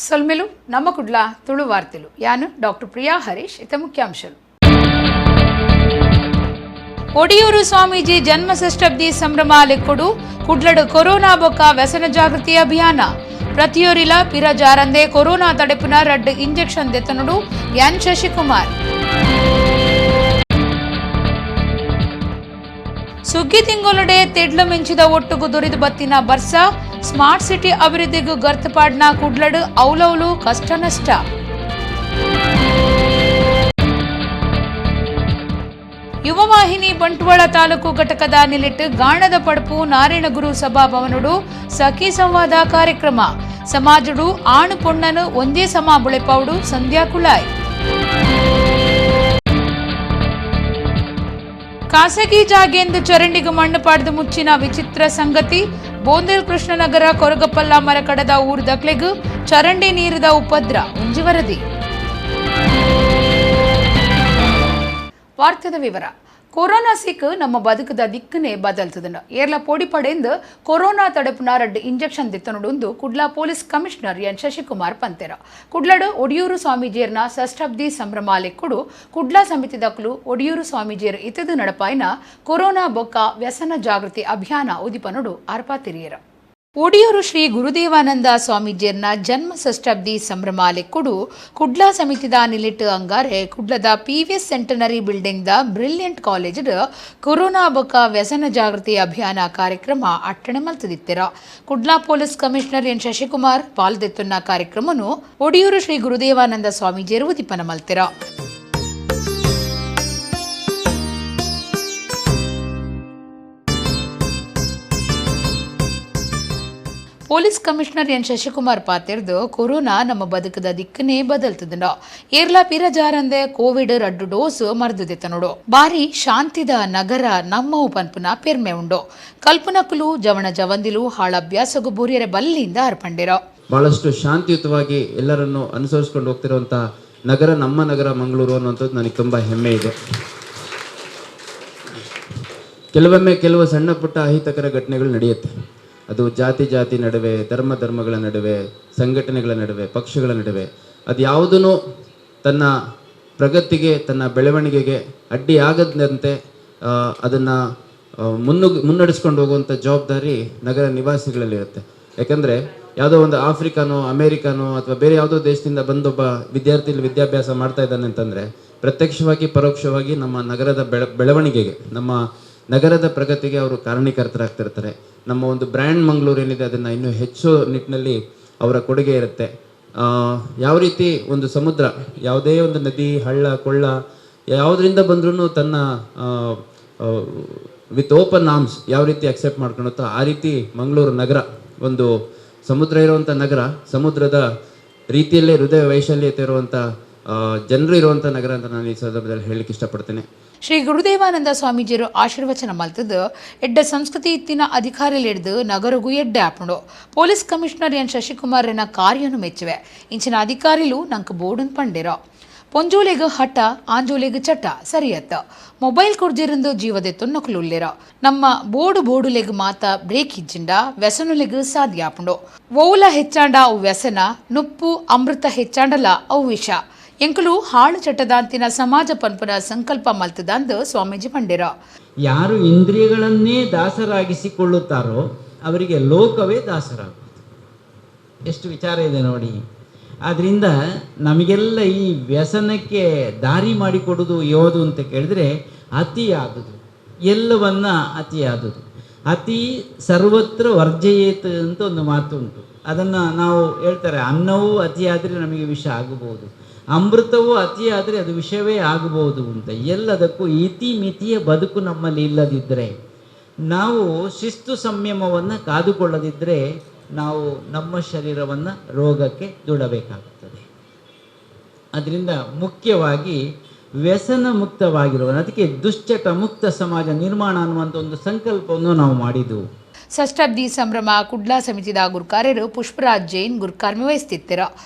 సొల్మెలు నమ్మకుడ్ల తుಳು వార్తలు యాను డాక్టర్ ప్రియా హరీష్ ఇత ముఖ్యాంశాలు. ಒಡಿಯೂರು ಸ್ವಾಮೀಜಿ ಜನ್ಮ ಷಷ್ಠಬ್ದಿ ಸಂಭ್ರಮಾಲೆಕ್ಕುಡು ಕುಡ್ಲಡು ಕೊರೋನಾ ಬೊಕ್ಕ ವ್ಯಸನ ಜಾಗೃತಿ ಅಭಿಯಾನ ಪ್ರತಿಯೊರಿಲ ಪಿರ ಜಾರಂದೆ ಕೊರೋನಾ ತಡೆಪುನ ರಡ್ಡ್ ಇಂಜೆಕ್ಷನ್ ದೆತ್ತನುಡು ಎನ್ ಶಶಿಕುಮಾರ್. ಸುಗ್ಗಿ ತಿಂಗಳಡೆ ತೆಡ್ಲು ಮಿಂಚಿದ ಒಟ್ಟುಗು ದೊರೆದು ಬತ್ತಿನ ಬರ್ಸ ಸ್ಮಾರ್ಟ್ ಸಿಟಿ ಅಭಿವೃದ್ಧಿಗೂ ಗರ್ತಪಾಡ್ನ ಕುಡ್ಲಡು ಔಲೌಲು ಕಷ್ಟ ನಷ್ಟ. ಯುವವಾಹಿನಿ ಬಂಟ್ವಾಳ ತಾಲೂಕು ಘಟಕದ ನಿಲಿಟ್ಟು ಗಾಣದ ಪಡಪು ನಾರಾಯಣಗುರು ಸಭಾಭವನುಡು ಸಖಿ ಸಂವಾದ ಕಾರ್ಯಕ್ರಮ ಸಮಾಜಡು ಆಣು ಪೊಣ್ಣನು ಒಂದೇ ಸಮ ಬುಳೆಪೌಡು ಸಂಧ್ಯಾ ಕುಳಾಯ್. ಖಾಸಗಿ ಜಾಗೆಂದು ಚರಂಡಿಗೆ ಮಣ್ಣು ಪಾಡ್ದು ಮುಚ್ಚಿನ ವಿಚಿತ್ರ ಸಂಗತಿ ಬೋಂದೇಲ್ ಕೃಷ್ಣನಗರ ಕೊರಗಪಲ್ಲ ಮರಕಡದ ಊರು ದಕ್ಲೆಗು ಚರಂಡಿ ನೀರಿದ ಉಪದ್ರ ಉಂಜಿ ವರದಿ. ವಾರ್ತೆದ ವಿವರ. ಕೊರೋನಾ ಸಿಕ್ಕು ನಮ್ಮ ಬದುಕದ ದಿಕ್ಕನ್ನೇ ಬದಲ್ತದನ್ನು ಏರ್ಲ ಪೋಡಿ ಪಡೆಂದು ಕೊರೋನಾ ತಡೆಪುನ ರಡ್ಡ್ ಇಂಜೆಕ್ಷನ್ ದಿತ್ತನುಡು Kudla police commissioner N Shashikumar ಪಂತೆರ ಕುಡ್ಲಡು ಒಡಿಯೂರು ಸ್ವಾಮೀಜಿಯರ್ನ ಷಷ್ಠಬ್ದಿ ಸಂಭ್ರಮಾಲೆಕ್ಕುಡು ಕುಡ್ಲಾ ಸಮಿತಿ ದಕ್ಲು ಒಡಿಯೂರು ಸ್ವಾಮೀಜಿಯರ್ ಇತದು ನಡಪಾಯಿನ ಕೊರೋನಾ ಬೊಕ್ಕ ವ್ಯಸನ ಜಾಗೃತಿ ಅಭಿಯಾನ ಉದಿಪನುಡು ಅರ್ಪಾತಿರಿಯರ. ಒಡಿಯೂರು ಶ್ರೀ ಗುರುದೇವಾನಂದ ಸ್ವಾಮೀಜಿಯರ್ನ ಜನ್ಮ ಷಷ್ಠಬ್ದಿ ಸಂಭ್ರಮಾಲೆಕ್ಕುಡು ಕುಡ್ಲಾ ಸಮಿತಿದ ನಿಲಿಟ್ಟು ಅಂಗಾರೆ ಕುಡ್ಲದ PVS ಸೆಂಟನರಿ ಬಿಲ್ಡಿಂಗ್ ದ ಬ್ರಿಲಿಯಂಟ್ ಕಾಲೇಜ್ ಕೊರೋನಾ ಬೊಕ್ಕ ವ್ಯಸನ ಜಾಗೃತಿ ಅಭಿಯಾನ ಕಾರ್ಯಕ್ರಮ ಅಟ್ಟಣೆ ಮಲ್ತದಿತ್ತೆರ. Kudla police commissioner N Shashikumar ಪಾಲ್ದೆತ್ತುನ್ನ ಕಾರ್ಯಕ್ರಮನು ಒಡಿಯೂರು ಶ್ರೀ ಗುರುದೇವಾನಂದ ಸ್ವಾಮೀಜಿಯರು ಉದಿಪನ ಮಲ್ತೆರ. ಪೊಲೀಸ್ ಕಮಿಷನರ್ ಎನ್ ಶಶಿಕುಮಾರ್ ಪಾತೆರ್ದು ಕೊರೋನಾ ನಮ್ಮ ಬದುಕದ ದಿಕ್ಕನ್ನೇ ಬದಲ್ತದ ಏರ್ಲಾ ಪಿರ ಜಾರಂದೆ ಕೋವಿಡ್ ರಡ್ಡು ಡೋಸ್ ಮರ್ದುದೆತ್ತ ನೋಡು ಬಾರಿ ಶಾಂತಿದ ನಗರ ನಮ್ಮ ಪನ್ಪುನ ಪೆರ್ಮೆ ಉಂಡು ಕಲ್ಪನಕುಲು ಜವಣ ಜವಂದಿಲು ಹಾಳ ಅಭ್ಯಾಸಗು ಬೂರಿಯರೆ ಬಲ್ಲಿಂದ ಅರ್ಪಂಡಿರೋ ಬಹಳಷ್ಟು ಶಾಂತಿಯುತವಾಗಿ ಎಲ್ಲರನ್ನು ಅನುಸರಿಸಿಕೊಂಡು ಹೋಗ್ತಿರುವಂತಹ ನಗರ ನಮ್ಮ ನಗರ ಮಂಗಳೂರು ಅನ್ನುವಂಥದ್ದು ನನಗೆ ತುಂಬಾ ಹೆಮ್ಮೆ ಇದೆ. ಕೆಲವೊಮ್ಮೆ ಕೆಲವು ಸಣ್ಣ ಪುಟ್ಟ ಅಹಿತಕರ ಘಟನೆಗಳು ನಡೆಯುತ್ತೆ. ಅದು ಜಾತಿ ನಡುವೆ, ಧರ್ಮಗಳ ನಡುವೆ, ಸಂಘಟನೆಗಳ ನಡುವೆ, ಪಕ್ಷಗಳ ನಡುವೆ, ಅದು ಯಾವುದೂ ತನ್ನ ಪ್ರಗತಿಗೆ ತನ್ನ ಬೆಳವಣಿಗೆಗೆ ಅಡ್ಡಿಯಾಗದಂತೆ ಅದನ್ನು ಮುನ್ನಡೆಸ್ಕೊಂಡು ಹೋಗುವಂಥ ಜವಾಬ್ದಾರಿ ನಗರ ನಿವಾಸಿಗಳಲ್ಲಿರುತ್ತೆ. ಯಾಕಂದರೆ ಯಾವುದೋ ಒಂದು ಆಫ್ರಿಕಾನೋ ಅಮೇರಿಕಾನೋ ಅಥವಾ ಬೇರೆ ಯಾವುದೋ ದೇಶದಿಂದ ಬಂದೊಬ್ಬ ವಿದ್ಯಾರ್ಥಿ ವಿದ್ಯಾಭ್ಯಾಸ ಮಾಡ್ತಾ ಇದ್ದಾನೆ ಅಂತಂದರೆ ಪ್ರತ್ಯಕ್ಷವಾಗಿ ಪರೋಕ್ಷವಾಗಿ ನಮ್ಮ ನಗರದ ಬೆಳವಣಿಗೆಗೆ ನಮ್ಮ ನಗರದ ಪ್ರಗತಿಗೆ ಅವರು ಕಾರಣೀಕರ್ತರಾಗ್ತಿರ್ತಾರೆ. ನಮ್ಮ ಒಂದು ಬ್ರ್ಯಾಂಡ್ ಮಂಗಳೂರು ಏನಿದೆ ಅದನ್ನು ಇನ್ನೂ ಹೆಚ್ಚು ನಿಟ್ಟಿನಲ್ಲಿ ಅವರ ಕೊಡುಗೆ ಇರುತ್ತೆ. ಯಾವ ರೀತಿ ಒಂದು ಸಮುದ್ರ ಯಾವುದೇ ಒಂದು ನದಿ ಹಳ್ಳ ಕೊಳ್ಳ ಯಾವುದರಿಂದ ಬಂದ್ರೂ ತನ್ನ ವಿತ್ ಓಪನ್ ಆರ್ಮ್ಸ್ ಯಾವ ರೀತಿ ಅಕ್ಸೆಪ್ಟ್ ಮಾಡ್ಕೊಳುತ್ತೋ ಆ ರೀತಿ ಮಂಗಳೂರು ನಗರ ಒಂದು ಸಮುದ್ರ ಇರುವಂಥ ನಗರ, ಸಮುದ್ರದ ರೀತಿಯಲ್ಲೇ ಹೃದಯ ವೈಶಾಲ್ಯತೆ ಇರುವಂಥ ಜನರು ಇರುವಂಥ ನಗರ ಅಂತ ನಾನು ಈ ಸಂದರ್ಭದಲ್ಲಿ ಹೇಳಲಿಕ್ಕೆ ಇಷ್ಟಪಡ್ತೇನೆ. ಶ್ರೀ ಗುರುದೇವಾನಂದ ಸ್ವಾಮೀಜಿಯರು ಆಶೀರ್ವಚನ ಮಲ್ತದ್ದು ಎಡ್ಡ ಸಂಸ್ಕೃತಿ ಇತ್ತಿನ ಅಧಿಕಾರಿಲಿಡ್ದು ನಗರಗೂ ಎಡ್ಡೆ ಆಪುಂಡು ಪೊಲೀಸ್ ಕಮಿಷನರ್ ಎನ್ ಶಶಿಕುಮಾರ್ನ ಕಾರ್ಯನು ಮೆಚ್ಚುವೆ ಇಂಚಿನ ಅಧಿಕಾರಿಲು ನಂಗೆ ಬೋರ್ಡನ್ ಪಂಡಿರೋ ಪೊಂಜೋಲೆಗ್ ಹಠ ಆಂಜೋಲೆಗ್ ಚಟ ಸರಿಯತ್ತ ಮೊಬೈಲ್ ಕೊಡ್ಜಿರಂದು ಜೀವದೆತ್ತು ನಕಲುಲ್ಲಿರ ನಮ್ಮ ಬೋಡುಲೆಗ್ ಮಾತ ಬ್ರೇಕ್ ಇಜ್ಜಿಂಡ ವ್ಯಸನುಲೆಗ್ ಸಾಧ್ಯ ಆಪುಂಡು ಓಲ ಹೆಚ್ಚಾಂಡ ಅವು ವ್ಯಸನ ನುಪ್ಪು ಅಮೃತ ಹೆಚ್ಚಾಂಡಲ ಅವು ವಿಷ ಎಂಕಲು ಹಾಳು ಚಟದಾಂತಿನ ಸಮಾಜ ಪನ್ಪುನ ಸಂಕಲ್ಪ ಮಲ್ತದಂದು ಸ್ವಾಮೀಜಿ ಪಂಡಿರ. ಯಾರು ಇಂದ್ರಿಯಗಳನ್ನೇ ದಾಸರಾಗಿಸಿಕೊಳ್ಳುತ್ತಾರೋ ಅವರಿಗೆ ಲೋಕವೇ ದಾಸರಾಗುವುದು. ಎಷ್ಟು ವಿಚಾರ ಇದೆ ನೋಡಿ. ಆದ್ದರಿಂದ ನಮಗೆಲ್ಲ ಈ ವ್ಯಸನಕ್ಕೆ ದಾರಿ ಮಾಡಿಕೊಡುವುದು ಯಾವುದು ಅಂತ ಕೇಳಿದ್ರೆ ಅತಿಯಾದುದು, ಎಲ್ಲವನ್ನ ಅತಿಯಾದುದು. ಅತಿ ಸರ್ವತ್ರ ವರ್ಜಯೇತ್ ಅಂತ ಒಂದು ಮಾತು ಉಂಟು. ಅದನ್ನು ನಾವು ಹೇಳ್ತಾರೆ, ಅನ್ನವೂ ಅತಿಯಾದರೆ ನಮಗೆ ವಿಷ ಆಗಬಹುದು, ಅಮೃತವೂ ಅತಿಯಾದರೆ ಅದು ವಿಷಯವೇ ಆಗಬಹುದು ಅಂತ. ಎಲ್ಲದಕ್ಕೂ ಇತಿ ಮಿತಿಯ ಬದುಕು ನಮ್ಮಲ್ಲಿ ಇಲ್ಲದಿದ್ದರೆ, ನಾವು ಶಿಸ್ತು ಸಂಯಮವನ್ನು ಕಾದುಕೊಳ್ಳದಿದ್ದರೆ ನಾವು ನಮ್ಮ ಶರೀರವನ್ನು ರೋಗಕ್ಕೆ ದುಡಬೇಕಾಗುತ್ತದೆ. ಅದರಿಂದ ಮುಖ್ಯವಾಗಿ ವ್ಯಸನ ಮುಕ್ತವಾಗಿರುವ, ಅದಕ್ಕೆ ದುಶ್ಚಟ ಮುಕ್ತ ಸಮಾಜ ನಿರ್ಮಾಣ ಅನ್ನುವಂಥ ಒಂದು ಸಂಕಲ್ಪವನ್ನು ನಾವು ಮಾಡಿದ್ದೆವು. ಷಷ್ಠಬ್ದಿ ಸಂಭ್ರಮ ಕುಡ್ಲಾ ಸಮಿತಿದ ಗುರುಕಾರ್ಯರು ಪುಷ್ಪರಾಜ್ ಜೈನ್ ಗುರುಕಾರ್ಮಿ ವಹಿಸ್ತಿತ್ತರ.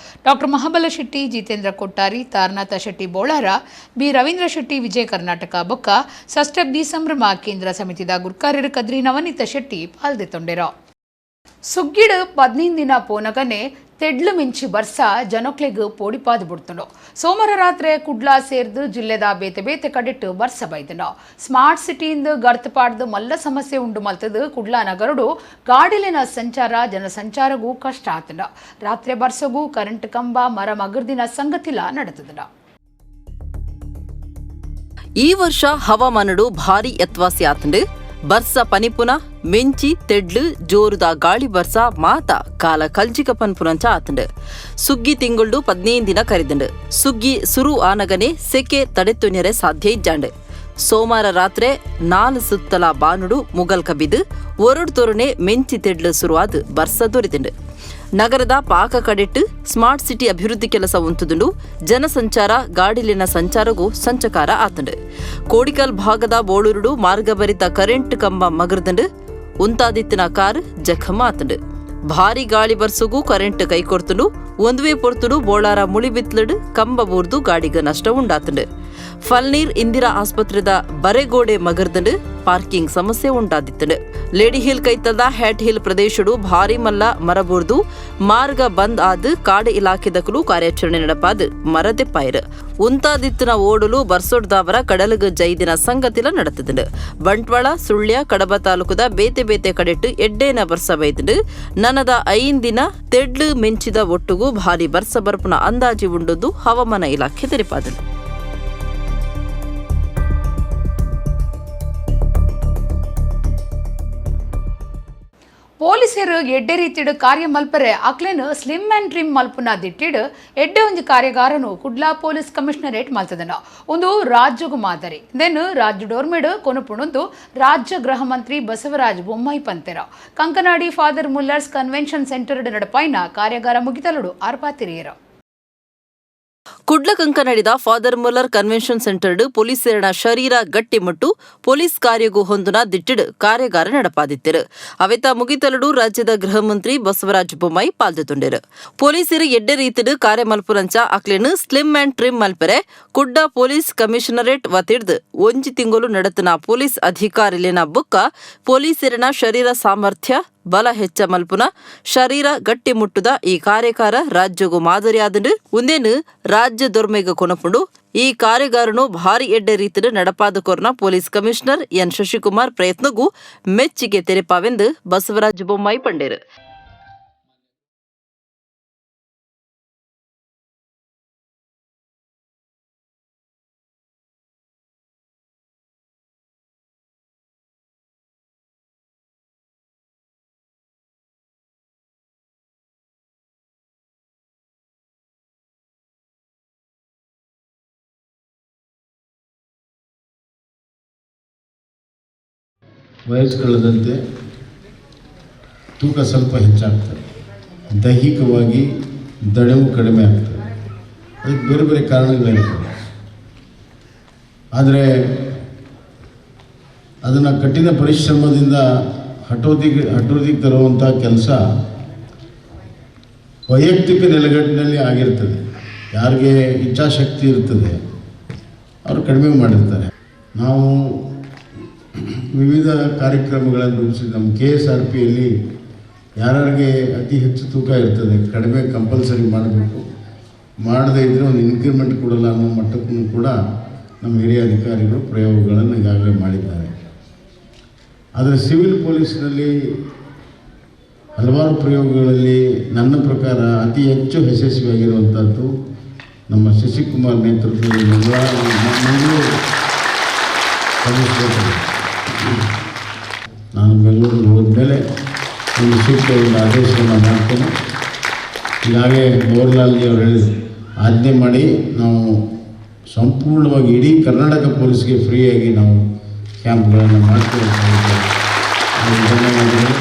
ಡಾಕ್ಟರ್ ಮಹಾಬಲ ಶೆಟ್ಟಿ, ಜಿತೇಂದ್ರ ಕೊಟ್ಟಾರಿ, ತಾರನಾಥ ಶೆಟ್ಟಿ ಬೋಳಾರ, ಬಿ ರವೀಂದ್ರ ಶೆಟ್ಟಿ ವಿಜಯ ಕರ್ನಾಟಕ ಬೊಕ್ಕ ಷಷ್ಠಬ್ದಿ ಸಂಭ್ರಮ ಕೇಂದ್ರ ಸಮಿತಿದ ಗುರುಕಾರ್ಯರು ಕದ್ರಿ ನವನೀತ ಶೆಟ್ಟಿ ಪಾಲ್ದೆತ್ತೊಂಡೆರ. ಸುಗ್ಗಿಡು 15 ದಿನ ಪೋನಗನೆ ತೆಡ್ಲು ಮಿಂಚಿ ಬರ್ಸ ಜನಕ್ಲೆಗ್ ಪೋಡಿಪಾದು ಬಿಡ್ತಂಡು ಸೋಮವಾರ ರಾತ್ರಿ ಕುಡ್ಲಾ ಸೇರ್ದು ಜಿಲ್ಲೆದ ಬೇತೆ ಬೇತೆ ಕಡೆಟ್ಟು ಬರ್ಸ ಬೈತಂಡು ಸ್ಮಾರ್ಟ್ ಸಿಟಿಯಿಂದ ಗರ್ತಪಾಡ್ದು ಮಲ್ಲ ಸಮಸ್ಯೆ ಉಂಡು ಮಲ್ತದು ಕುಡ್ಲಾ ನಗರಡು ಗಾಡಿಲಿನ ಸಂಚಾರ ಜನಸಂಚಾರಗೂ ಕಷ್ಟ ಆತಂಡ ರಾತ್ರಿ ಬರ್ಸಗೂ ಕರೆಂಟ್ ಕಂಬ ಮರ ಮಗರ್ದಿನ ಸಂಗತಿಲ ನಡೆತದ ಈ ವರ್ಷ ಹವಾಮಾನಡು ಭಾರಿ ಎತ್ವಾಸಿ ಆತಂಡು ಬರ್ಸ ಪನಿಪುನ ಮೆಂಚಿ ತೆಡ್ಲು ಜೋರುದ ಗಾಳಿ ಬರ್ಸ ಮಾತ ಕಾಲ ಕಲ್ಜಿಕ ಪನ್ಪುನಂಚ ಆತಂಡು ಸುಗ್ಗಿ ತಿಂಗಳು 15 ದಿನ ಕರಿದಂಡು ಸುಗ್ಗಿ ಸುರು ಆನಗನೆ ಸೆಕೆ ತಡೆತೊನ್ಯರೆ ಸಾಧ್ಯ ಇಜ್ಜಾಂಡು ಸೋಮವಾರ ರಾತ್ರಿ 4 ಸುತ್ತಲ ಬಾನುಡು ಮುಗಲ್ಕ ಬಿದ್ದು ಒರಡು ತೋರಣೆ ಮೆಂಚಿ ತೆಡ್ಲು ಸುರುವಾದ ಬರ್ಸ ದೊರೆತಂಡು ನಗರದ ಪಾಕ ಕಡೆಟ್ಟು ಸ್ಮಾರ್ಟ್ ಸಿಟಿ ಅಭಿವೃದ್ಧಿ ಕೆಲಸ ಉಂತುದುಂಡು ಜನಸಂಚಾರ ಗಾಡಿಲಿನ ಸಂಚಾರಗೂ ಸಂಚಕಾರ ಆತಂಡು ಕೋಡಿಕಲ್ ಭಾಗದ ಬೋಳೂರುಡು ಮಾರ್ಗಭರಿತ ಕರೆಂಟ್ ಕಂಬ ಮಗರ್ದಂಡು ಉಂತಾದಿತ್ತಿನ ಕಾರ್ ಜಖಮ್ ಆತಂಡು ಭಾರಿ ಗಾಳಿ ಬರ್ಸುಗೂ ಕರೆಂಟ್ ಕೈಕೊರ್ತುಂಡು ಒಂದುವೇ ಪೊರ್ತುಡು ಬೋಳಾರ ಮುಳಿಬಿತ್ಲಡು ಕಂಬ ಬೂರ್ದು ಗಾಡಿಗ ನಷ್ಟ ಉಂಡಾತಂಡು ಫಲ್ನೀರ್ ಇಂದಿರಾ ಆಸ್ಪತ್ರೆದ ಬರೆಗೋಡೆ ಮಗರ್ದಂಡು ಪಾರ್ಕಿಂಗ್ ಸಮಸ್ಯೆ ಉಂಟಾದಿತ್ತಂಡು ಲೇಡಿ ಹಿಲ್ ಕೈತದ ಹ್ಯಾಟ್ ಹಿಲ್ ಪ್ರದೇಶಡು ಭಾರಿ ಮಲ್ಲ ಮರಬೂರ್ದು ಮಾರ್ಗ ಬಂದ್ ಆದ್ ಕಾಡು ಇಲಾಖೆದಕಲು ಕಾರ್ಯಾಚರಣೆ ನಡಪಾದ್ ಮರದೆಪ್ಪಾಯಿರು ಉಂತಾದಿತ್ತಿನ ಓಡಲು ಬರ್ಸೊಡ್ದಾವರ ಕಡಲಗ ಜೈದಿನ ಸಂಗತಿಲ ನಡೆತದಂಡು ಬಂಟ್ವಾಳ ಸುಳ್ಯ ಕಡಬ ತಾಲೂಕದ ಬೇತೆ ಬೇತೆ ಕಡೆಟ್ಟು ಎಡ್ಡೇನ ಬರ್ಸ ಬೈದಂಡು ನನದ 5 ದಿನ ತೆಡ್ಲು ಮೆಂಚಿದ ಒಟ್ಟುಗೂ ಭಾರಿ ಬರ್ಸ ಬರ್ಪುನ ಅಂದಾಜಿ ಉಂಡದ್ದು ಹವಾಮಾನ ಇಲಾಖೆ ತೆರಿಪಾದನು ಪೊಲೀಸರು ಎಡ್ಡೆ ರೀತಿಡು ಕಾರ್ಯ ಮಲ್ಪರೆ ಅಕ್ಲೇನು ಸ್ಲಿಮ್ ಅಂಡ್ ಟ್ರಿಮ್ ಮಲ್ಪುನ ದಿಟ್ಟಿಡು ಎಡ್ಡೆ ಒಂದು ಕಾರ್ಯಗಾರನು ಕುಡ್ಲಾ ಪೊಲೀಸ್ ಕಮಿಷನರೇಟ್ ಮಲ್ತದನ ಒಂದು ರಾಜ್ಯಗೂ ಮಾದರಿ ದೆನ್ ರಾಜ್ಯ ಡೋರ್ಮೆಡ್ ಕೊನುಪುಣಂದು ರಾಜ್ಯ ಗೃಹ ಮಂತ್ರಿ ಬಸವರಾಜ ಬೊಮ್ಮಾಯಿ ಪಂತೆರ Kankanadi father Mullers convention centre ನಡಪಾಯಿನ ಕಾರ್ಯಗಾರ ಮುಗಿತಲಡು ಆರ್ಪಾತಿರಿಯರ ಕುಡ್ಲಕಂಕ ನಡೆದ ಫಾದರ್ ಮುಲ್ಲರ್ ಕನ್ವೆನ್ಷನ್ ಸೆಂಟರ್ಡ್ ಪೊಲೀಸರನ ಶರೀರ ಗಟ್ಟಿಮುಟ್ಟು ಪೊಲೀಸ್ ಕಾರ್ಯಗೂ ಹೊಂದುನ ದಿಟ್ಟಿಡ್ ಕಾರ್ಯಗಾರ ನಡಪಾದಿತ್ತಿರು ಅವೆತ ಮುಗಿತಲಡು ರಾಜ್ಯದ ಗೃಹ ಮಂತ್ರಿ ಬಸವರಾಜ ಬೊಮ್ಮಾಯಿ ಪಾಲ್ದೊಂಡಿರು ಪೊಲೀಸರು ಎಡ್ಡೆ ರೀತಿಡ್ ಕಾರ್ಯ ಮಲ್ಪುರಂಚ ಅಕ್ಲೆನು ಸ್ಲಿಮ್ ಅಂಡ್ ಟ್ರಿಮ್ ಮಲ್ಪರೆ ಕುಡ್ಡ ಪೊಲೀಸ್ ಕಮಿಷನರೇಟ್ ವತಿಡ್ದು 1 ತಿಂಗಳು ನಡೆತನ ಪೊಲೀಸ್ ಅಧಿಕಾರಿಲಿನ ಬುಕ್ಕ ಪೊಲೀಸರನ ಶರೀರ ಸಾಮರ್ಥ್ಯ ಬಲ ಹೆಚ್ಚ ಮಲ್ಪುನ ಶರೀರ ಗಟ್ಟಿ ಮುಟ್ಟುದ ಈ ಕಾರ್ಯಕಾರ ರಾಜ್ಯಗೂ ಮಾದರಿಯಾದಂಡು ಒಂದೇನು ರಾಜ್ಯ ದೊರ್ಮೆಗ ಕೊನಪುಂಡು ಈ ಕಾರ್ಯಗಾರನು ಭಾರಿ ಎಡ್ಡೆ ರೀತಿಡ್ ನಡಪಾದ ಕೊರ್ನ ಪೊಲೀಸ್ ಕಮಿಷನರ್ ಎನ್ ಶಶಿಕುಮಾರ್ ಪ್ರಯತ್ನಗೂ ಮೆಚ್ಚಿಗೆ ತೆರೆಪಾವೆಂದು ಬಸವರಾಜ ಬೊಮ್ಮಾಯಿ ಪಂಡೇರು ವಯಸ್ಸುಗಳದಂತೆ ತೂಕ ಸ್ವಲ್ಪ ಹೆಚ್ಚಾಗ್ತದೆ, ದೈಹಿಕವಾಗಿ ದಣಿವು ಕಡಿಮೆ ಆಗ್ತದೆ. ಅದಕ್ಕೆ ಬೇರೆ ಬೇರೆ ಕಾರಣಗಳಿರ್ತವೆ. ಆದರೆ ಅದನ್ನು ಕಠಿಣ ಪರಿಶ್ರಮದಿಂದ ಹಠೋದಿಗೆ ತರುವಂಥ ಕೆಲಸ ವೈಯಕ್ತಿಕ ನೆಲೆಗಟ್ಟಿನಲ್ಲಿ ಆಗಿರ್ತದೆ. ಯಾರಿಗೆ ಇಚ್ಛಾಶಕ್ತಿ ಇರ್ತದೆ ಅವರು ಕಡಿಮೆ ಮಾಡಿರ್ತಾರೆ. ನಾವು ವಿವಿಧ ಕಾರ್ಯಕ್ರಮಗಳನ್ನು ರೂಪಿಸಿ ನಮ್ಮ KSRPಯಲ್ಲಿ ಯಾರಿಗೆ ಅತಿ ಹೆಚ್ಚು ತೂಕ ಇರ್ತದೆ ಕಡಿಮೆ ಕಂಪಲ್ಸರಿ ಮಾಡಬೇಕು, ಮಾಡದೇ ಇದ್ದರೆ ಒಂದು ಇನ್ಕ್ರಿಮೆಂಟ್ ಕೊಡಲ್ಲ ಅನ್ನೋ ಮಟ್ಟಕ್ಕೂ ಕೂಡ ನಮ್ಮ ಹಿರಿಯ ಅಧಿಕಾರಿಗಳು ಪ್ರಯೋಗಗಳನ್ನು ಈಗಾಗಲೇ ಮಾಡಿದ್ದಾರೆ. ಆದರೆ ಸಿವಿಲ್ ಪೊಲೀಸ್ನಲ್ಲಿ ಹಲವಾರು ಪ್ರಯೋಗಗಳಲ್ಲಿ ನನ್ನ ಪ್ರಕಾರ ಅತಿ ಹೆಚ್ಚು ಯಶಸ್ವಿಯಾಗಿರುವಂಥದ್ದು ನಮ್ಮ ಶಶಿಕುಮಾರ್ ನೇತೃತ್ವದಲ್ಲಿ ಮಂಗಳೂರು ನಾನು ಬೆಂಗಳೂರಿಗೆ ಹೋದ್ಮೇಲೆ ಒಂದು ಸೂಕ್ತವಾದ ಆದೇಶವನ್ನು ಮಾಡ್ತೇನೆ. ಈಗಾಗಲೇ ಗೌರ್ಲಾಲ್ಜಿ ಅವರು ಹೇಳಿದ್ರು, ಆಜ್ಞೆ ಮಾಡಿ ನಾವು ಸಂಪೂರ್ಣವಾಗಿ ಇಡೀ ಕರ್ನಾಟಕ ಪೊಲೀಸ್ಗೆ ಫ್ರೀಯಾಗಿ ನಾವು ಕ್ಯಾಂಪ್ಗಳನ್ನು ಮಾಡ್ತೀವಿ. ಧನ್ಯವಾದಗಳು.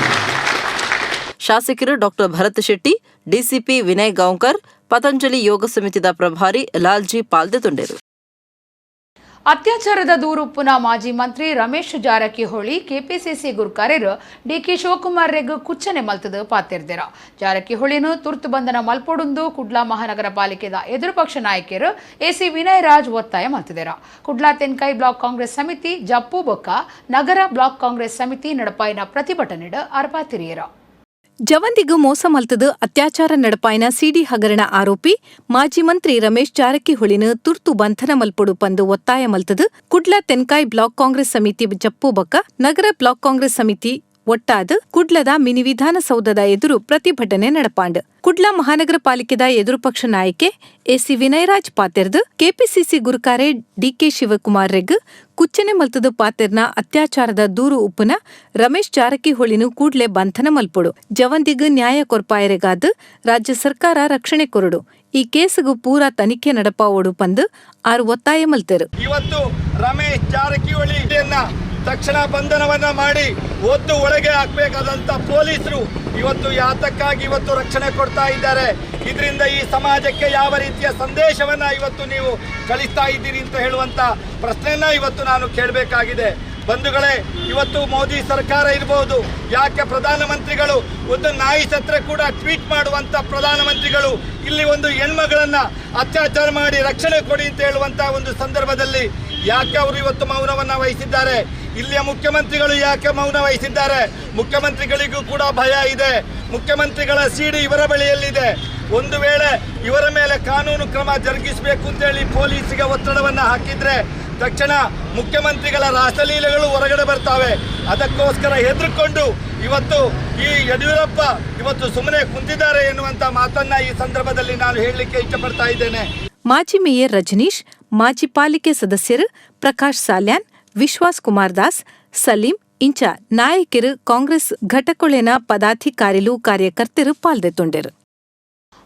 ಶಾಸಕರು ಡಾಕ್ಟರ್ ಭರತ್ ಶೆಟ್ಟಿ, ಡಿಸಿಪಿ ವಿನಯ್ ಗಾಂವ್ಕರ್, ಪತಂಜಲಿ ಯೋಗ ಸಮಿತಿದ ಪ್ರಭಾರಿ ಲಾಲ್ಜಿ ಪಾಲ್ದೊಂಡರು. ಅತ್ಯಾಚಾರದ ದೂರುಪ್ಪುನ ಮಾಜಿ ಮಂತ್ರಿ ರಮೇಶ್ ಜಾರಕಿಹೊಳಿ ಕೆಪಿಸಿಸಿ ಗುರುಕಾರ್ಯರು ಡಿಕೆ ಶಿವಕುಮಾರ್ ರೆಗ್ ಕುಚ್ಚನೆ ಮಲ್ತದ ಪಾತಿರ್ದೇರ. ಜಾರಕಿಹೊಳಿನು ತುರ್ತು ಬಂಧನ ಮಲ್ಪೊಡುಂದು ಕುಡ್ಲಾ ಮಹಾನಗರ ಪಾಲಿಕೆದ ಎದುರುಪಕ್ಷ ನಾಯಕರು ಎಸಿ ವಿನಯ್ ರಾಜ್ ಒತ್ತಾಯ ಮಲ್ತಿದೇರ. ಕುಡ್ಲಾ ತೆನ್ಕೈ ಬ್ಲಾಕ್ ಕಾಂಗ್ರೆಸ್ ಸಮಿತಿ ಜಪ್ಪು ಬೊಕ್ಕ ನಗರ ಬ್ಲಾಕ್ ಕಾಂಗ್ರೆಸ್ ಸಮಿತಿ ನಡಪಾಯಿನ ಪ್ರತಿಭಟನೆಡ ಅರ್ಪಾತಿರಿಯರ. ಜವಂದಿಗೂ ಮೋಸ ಮಲ್ತದು ಅತ್ಯಾಚಾರ ನಡಪಾಯಿನ ಸಿಡಿ ಹಗರಣ ಆರೋಪಿ ಮಾಜಿ ಮಂತ್ರಿ ರಮೇಶ್ ಜಾರಕಿಹೊಳಿನ ತುರ್ತು ಬಂಧನ ಮಲ್ಪೊಡು ಪಂದು ಒತ್ತಾಯ ಮಲ್ತದು ಕುಡ್ಲ ತೆನ್ಕಾಯ್ ಬ್ಲಾಕ್ ಕಾಂಗ್ರೆಸ್ ಸಮಿತಿ ಜಪ್ಪು ಬಕ್ಕ ನಗರ ಬ್ಲಾಕ್ ಕಾಂಗ್ರೆಸ್ ಸಮಿತಿ ಒಟ್ಟಾದ ಕುಡ್ಲದ ಮಿನಿ ವಿಧಾನಸೌಧದ ಎದುರು ಪ್ರತಿಭಟನೆ ನಡಪಾಂಡ್ ಕುಡ್ಲ ಮಹಾನಗರ ಪಾಲಿಕೆದ ಎದುರು ಪಕ್ಷ ನಾಯಕೆ ಎಸಿ ವಿನಯರಾಜ್ ಪಾತೆರ್ದು ಕೆಪಿಸಿಸಿ ಗುರುಕಾರೆ ಡಿಕೆ ಶಿವಕುಮಾರ್ ರೆಗ್ ಕುಚ್ಚನೆ ಮಲ್ತದ ಪಾತೆರ್ನ ಅತ್ಯಾಚಾರದ ದೂರು ಉಪ್ಪುನ ರಮೇಶ್ ಜಾರಕಿಹೊಳಿನು ಕೂಡ್ಲೆ ಬಂಧನ ಮಲ್ಪೊಡು ಜವಂದಿಗ್ ನ್ಯಾಯ ಕೊರ್ಪಾಯರೆಗಾದ್ ರಾಜ್ಯ ಸರ್ಕಾರ ರಕ್ಷಣೆ ಕೊರಡು ಈ ಕೇಸಿಗೂ ಪೂರಾ ತನಿಖೆ ನಡಪಾವೋಡು ಪಂದು ಆರು ಒತ್ತಾಯ ಮಲ್ತೆರು. ಇವತ್ತು ರಮೇಶ್ ಜಾರಕಿಹೊಳಿಯನ್ನ ತಕ್ಷಣ ಬಂಧನವನ್ನ ಮಾಡಿ ಒದ್ದು ಒಳಗೆ ಹಾಕಬೇಕಾದಂತ ಪೊಲೀಸರು ಇವತ್ತು ಯಾತಕ್ಕಾಗಿ ಇವತ್ತು ರಕ್ಷಣೆ ಕೊಡ್ತಾ ಇದ್ದಾರೆ. ಇದರಿಂದ ಈ ಸಮಾಜಕ್ಕೆ ಯಾವ ರೀತಿಯ ಸಂದೇಶವನ್ನ ಇವತ್ತು ನೀವು ಕಳಿಸ್ತಾ ಇದ್ದೀರಿ ಅಂತ ಹೇಳುವಂತ ಪ್ರಶ್ನೆಯನ್ನ ಇವತ್ತು ನಾನು ಕೇಳಬೇಕಾಗಿದೆ. ಬಂಧುಗಳೇ, ಇವತ್ತು ಮೋದಿ ಸರ್ಕಾರ ಇರಬಹುದು, ಯಾಕೆ ಪ್ರಧಾನಮಂತ್ರಿಗಳು ಒಂದು ನಾಯಿ ಸತ್ರೆ ಕೂಡ ಟ್ವೀಟ್ ಮಾಡುವಂತ ಪ್ರಧಾನಮಂತ್ರಿಗಳು ಇಲ್ಲಿ ಒಂದು ಹೆಣ್ಮಗಳನ್ನ ಅತ್ಯಾಚಾರ ಮಾಡಿ ರಕ್ಷಣೆ ಕೊಡಿ ಅಂತ ಹೇಳುವಂತ ಒಂದು ಸಂದರ್ಭದಲ್ಲಿ ಯಾಕೆ ಅವರು ಇವತ್ತು ಮೌನವನ್ನ ವಹಿಸಿದ್ದಾರೆ? ಇಲ್ಲಿಯ ಮುಖ್ಯಮಂತ್ರಿಗಳು ಯಾಕೆ ಮೌನ ವಹಿಸಿದ್ದಾರೆ? ಮುಖ್ಯಮಂತ್ರಿಗಳಿಗೂ ಕೂಡ ಭಯ ಇದೆ. ಮುಖ್ಯಮಂತ್ರಿಗಳ ಸಿಡಿ ಇವರ ಬಳಿಯಲ್ಲಿದೆ. ಒಂದು ವೇಳೆ ಇವರ ಮೇಲೆ ಕಾನೂನು ಕ್ರಮ ಜರುಗಿಸಬೇಕು ಅಂತೇಳಿ ಪೊಲೀಸಿಗೆ ಒತ್ತಡವನ್ನು ಹಾಕಿದ್ರೆ ತಕ್ಷಣ ಮುಖ್ಯಮಂತ್ರಿಗಳ ರಾಸಲೀಲೆಗಳು ಹೊರಗಡೆ ಬರ್ತಾವೆ. ಅದಕ್ಕೋಸ್ಕರ ಹೆದರ್ಕೊಂಡು ಇವತ್ತು ಈ ಯಡಿಯೂರಪ್ಪ ಇವತ್ತು ಸುಮ್ಮನೆ ಕುಂತಿದ್ದಾರೆ ಎನ್ನುವಂತ ಮಾತನ್ನ ಈ ಸಂದರ್ಭದಲ್ಲಿ ನಾನು ಹೇಳಲಿಕ್ಕೆ ಇಷ್ಟಪಡ್ತಾ ಇದ್ದೇನೆ. ಮಾಜಿ ಮೇಯರ್ ರಜನೀಶ್, ಮಾಜಿ ಪಾಲಿಕೆ ಸದಸ್ಯರು ಪ್ರಕಾಶ್ ಸಾಲ್ಯಾನ್, ವಿಶ್ವಾಸ್ ಕುಮಾರ್ ದಾಸ್, ಸಲೀಂ ಇಂಚ ನಾಯಕರು ಕಾಂಗ್ರೆಸ್ ಘಟಕೊಳೆನ ಪದಾಧಿಕಾರಿಲು ಕಾರ್ಯಕರ್ತರು ಪಾಲ್ದೆತ್ತೊಂಡರು.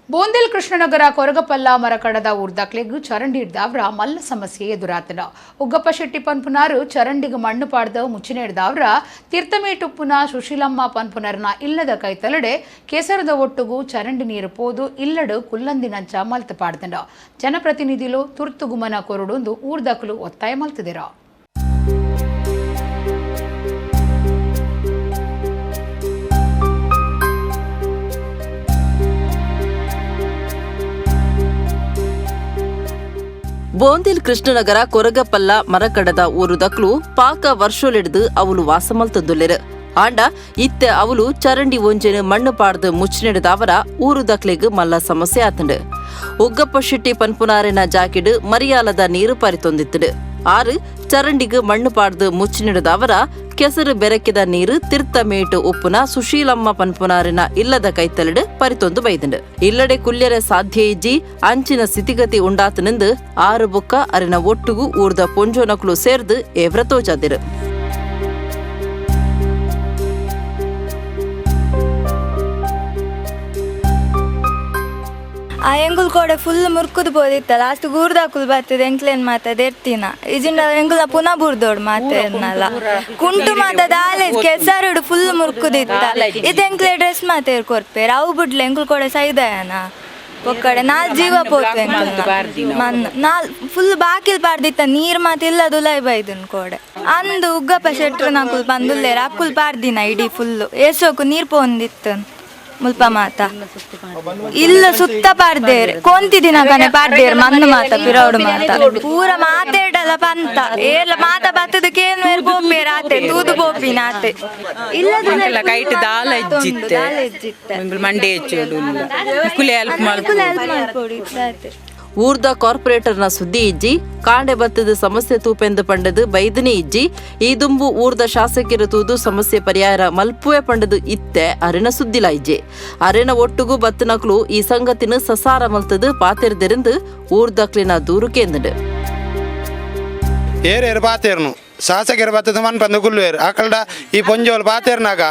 ಬೋಂದೆಲ್ ಕೃಷ್ಣನಗರ ಕೊರಗಪಲ್ಲ ಮರಕಡದ ಊರ್ದಾಕ್ಲೆಗ್ ಚರಂಡಿ ಹಿಡ್ದಾವ್ರ ಮಲ್ಲ ಸಮಸ್ಯೆ ಎದುರಾತನ ಉಗ್ಗಪ್ಪ ಶೆಟ್ಟಿ ಪನ್ಪುನಾರು ಚರಂಡಿಗೆ ಮಣ್ಣು ಪಾಡ್ದ ಮುಚ್ಚಿನ ಹಿಡ್ದಾವ್ರ ತೀರ್ಥಮೇಟುಪ್ಪುನ ಸುಶೀಲಮ್ಮ ಪನ್ಪುನರ್ನ ಇಲ್ಲದ ಕೈತಲಡೆ ಕೇಸರದ ಒಟ್ಟುಗೂ ಚರಂಡಿ ನೀರು ಪೋದು ಇಲ್ಲಡು ಕುಲ್ಲಂದಿನಂಚ ಮಲ್ತ ಪಾಡ್ದಂಡ ಜನಪ್ರತಿನಿಧಿಲು ತುರ್ತು ಗುಮನ ಕೊರಡೊಂದು ಊರ್ದಾಕಲು ಒತ್ತಾಯ ಮಲ್ತಿದಿರ. ಬೋಂದಿಲ್ ಕೃಷ್ಣನಗರ ಕೊರಗಪಲ್ಲ ಮರಕಡದ ಊರು ದಕ್ಲು ಪಾಕ ವರ್ಷೋಲೆಡ್ದು ಅವಳು ವಾಸಮಲ್ತದುಲ್ಲೆರು ಆಂಡ ಇತ್ತೆ ಅವಳು ಚರಂಡಿ ಒಂಜೆನು ಮಣ್ಣು ಪಾಡ್ದು ಮುಚ್ಚಿನೆಡ್ದವರ ಊರು ದಕ್ಲೆಗ್ ಮಲ್ಲ ಸಮಸ್ಯೆ ಆತಂಡು. ಉಗ್ಗಪ್ಪ ಶೆಟ್ಟಿ ಪನ್ಪುನಾರಿನ ಜಾಕಿಡ್ ಮರಿಯಾಲದ ನೀರು ಪರಿತೊಂದಿತ್ತಡು. ಆರು ಚರಂಡಿಗ್ ಮಣ್ಣು ಪಾಡ್ದು ಮುಚ್ಚಿನೆಡ್ದವರ ಕೆಸರು ಬೆರಕಿದ ನೀರು ತೀರ್ಥಮೇಟು ಉಪ್ಪುನ ಸುಶೀಲಮ್ಮ ಪನ್ಪುನಾರಿನ ಇಲ್ಲದ ಕೈತಲಡು ಪರಿತೊಂದು ಬೈದಂಡು. ಇಲ್ಲಡೆ ಕುಲ್ಯರೆ ಸಾಧ್ಯ ಇಜ್ಜಿ ಅಂಚಿನ ಸ್ಥಿತಿಗತಿ ಉಂಡಾತನೆಂದು ಆರು ಬುಕ್ಕ ಅರಿನ ಒಟ್ಟುಗೂ ಊರ್ದ ಪೊಂಜೋನಕ್ಲು ಸೇರ್ದು ಏವ್ರ ತೋಜಾದಿರು. ಆ ಎಂಗುಲ್ ಕೋಡೆ ಫುಲ್ ಮುರ್ಕುದು ಬೋದಿತ್ತ ಲಾಸ್ಟ್ ಗೂರ್ದಾಕುಲ್ ಬರ್ತದೆ ಎಂಕ್ಲೇನ್ ಮಾತದ ಎರ್ತಿನ ಇಜಿಂದ ಎಂಗುಲ ಪುನಃ ಬುರ್ದೋಡ್ ಮಾತೇರ್ನಲ್ಲ ಕುಂಟು ಮಾತದ ಆಲೇಜ್ ಕೆಸರುಡು ಫುಲ್ ಮುರ್ಕುದಿತ್ತ ಇದು ಎಂಕ್ಲೆ ಡ್ರೆಸ್ ಮಾತೇರ್ ಕೊರ್ಪೇರ್ ಅವು ಬಿಡ್ಲೆ ಎಂಗುಲ್ ಕೋಡೆ ಸೈದಯನ ಒಕ್ಕಡೆ ನಾಲ್ ಜೀವ ಪೋತು ಮಣ್ಣು ನಾಲ್ ಫುಲ್ ಬಾಕಿಲ್ ಪಾಡ್ದಿತ್ತ ನೀರ್ ಮಾತಿಲ್ಲ ದುಲೈ ಬೈದನ್ ಕೋಡೆ ಅಂದು ಉಗ್ಗಪ್ಪ ಶೆಟ್ರು ನಾಕುಲ್ ಬಂದುಲ್ಲೇರ ಅಕ್ಕುಲ್ ಪಾಡ್ದಿನ ಇಡೀ ಫುಲ್ಲು ಏಸೋಕು ನೀರ್ ಪೋಂದಿತ್ತು ಮುಲ್ಪ ಮಾತ ಇಲ್ಲ ಸುತ್ತ ಪಾಡ್ದೇರ್ ಕೊಂತಿದಿನ ಕನೆ ಪಾಡ್ದೇರ್ ಮಣ್ಣು ಮಾತ ಪಿರೌಡು ಮಾತ ಪೂರ ಮಾತೇಡಲ್ಲ ಪಂತ ಏರ್ಲ ಮಾತ ಬತ್ತದಕ್ಕೆ ಏನು ಪೋಪೇರ್ ಆತೆ ತೂದು ಪೋಪಿನ ಆತೆ ಇಲ್ಲ ಕೈಟ್ ದಾಲ ಇಜ್ಜಿತ್ತೆ ಮಂಡೆ ಹೆಚ್ಚೋಡು ಕುಲೆ ಹೆಲ್ಪ್ ಮಾಡ್ಕೊಡಿ ಊರ್ದ ಕಾರ್ಪೊರೇಟರ್ನ ಸುದ್ದಿ ಇಜ್ಜಿ ಕಾಂಡೆ ಬತ್ತದ ಸಮಸ್ಯೆ ತೂಪೆಂದು ಪಂಡದು ಬೈದನಿ ಇಜ್ಜಿ ಈ ದುಂಬು ಊರ್ದ ಶಾಸಕರು ತೂದು ಸಮಸ್ಯೆ ಪರಿಹಾರ ಮಲ್ಪುವೆ ಪಂಡದು ಇತ್ತೆ ಅರೆನ ಸುದ್ದಿಲ ಇಜ್ಜೆ ಅರೆನ ಒಟ್ಟುಗೂ ಬತ್ತನಕ್ಲು ಈ ಸಂಗತಿನ ಸಸಾರ ಮಲ್ತದು ಪಾತೆರ್ದೆರೆಂದು ಊರ್ದಕ್ಲಿನ ದೂರು ಕೇಂದ್ರ ಏರೇರು ಪಾತೇರ್ನು ಶಾಸಕರು ಬತ್ತದ ಮನ್ಪಂದು ಗುಲ್ವೇರು ಆಕಲ್ಡ ಈ ಪೊಂಜೋಲು ಪಾತೇರ್ನಾಗ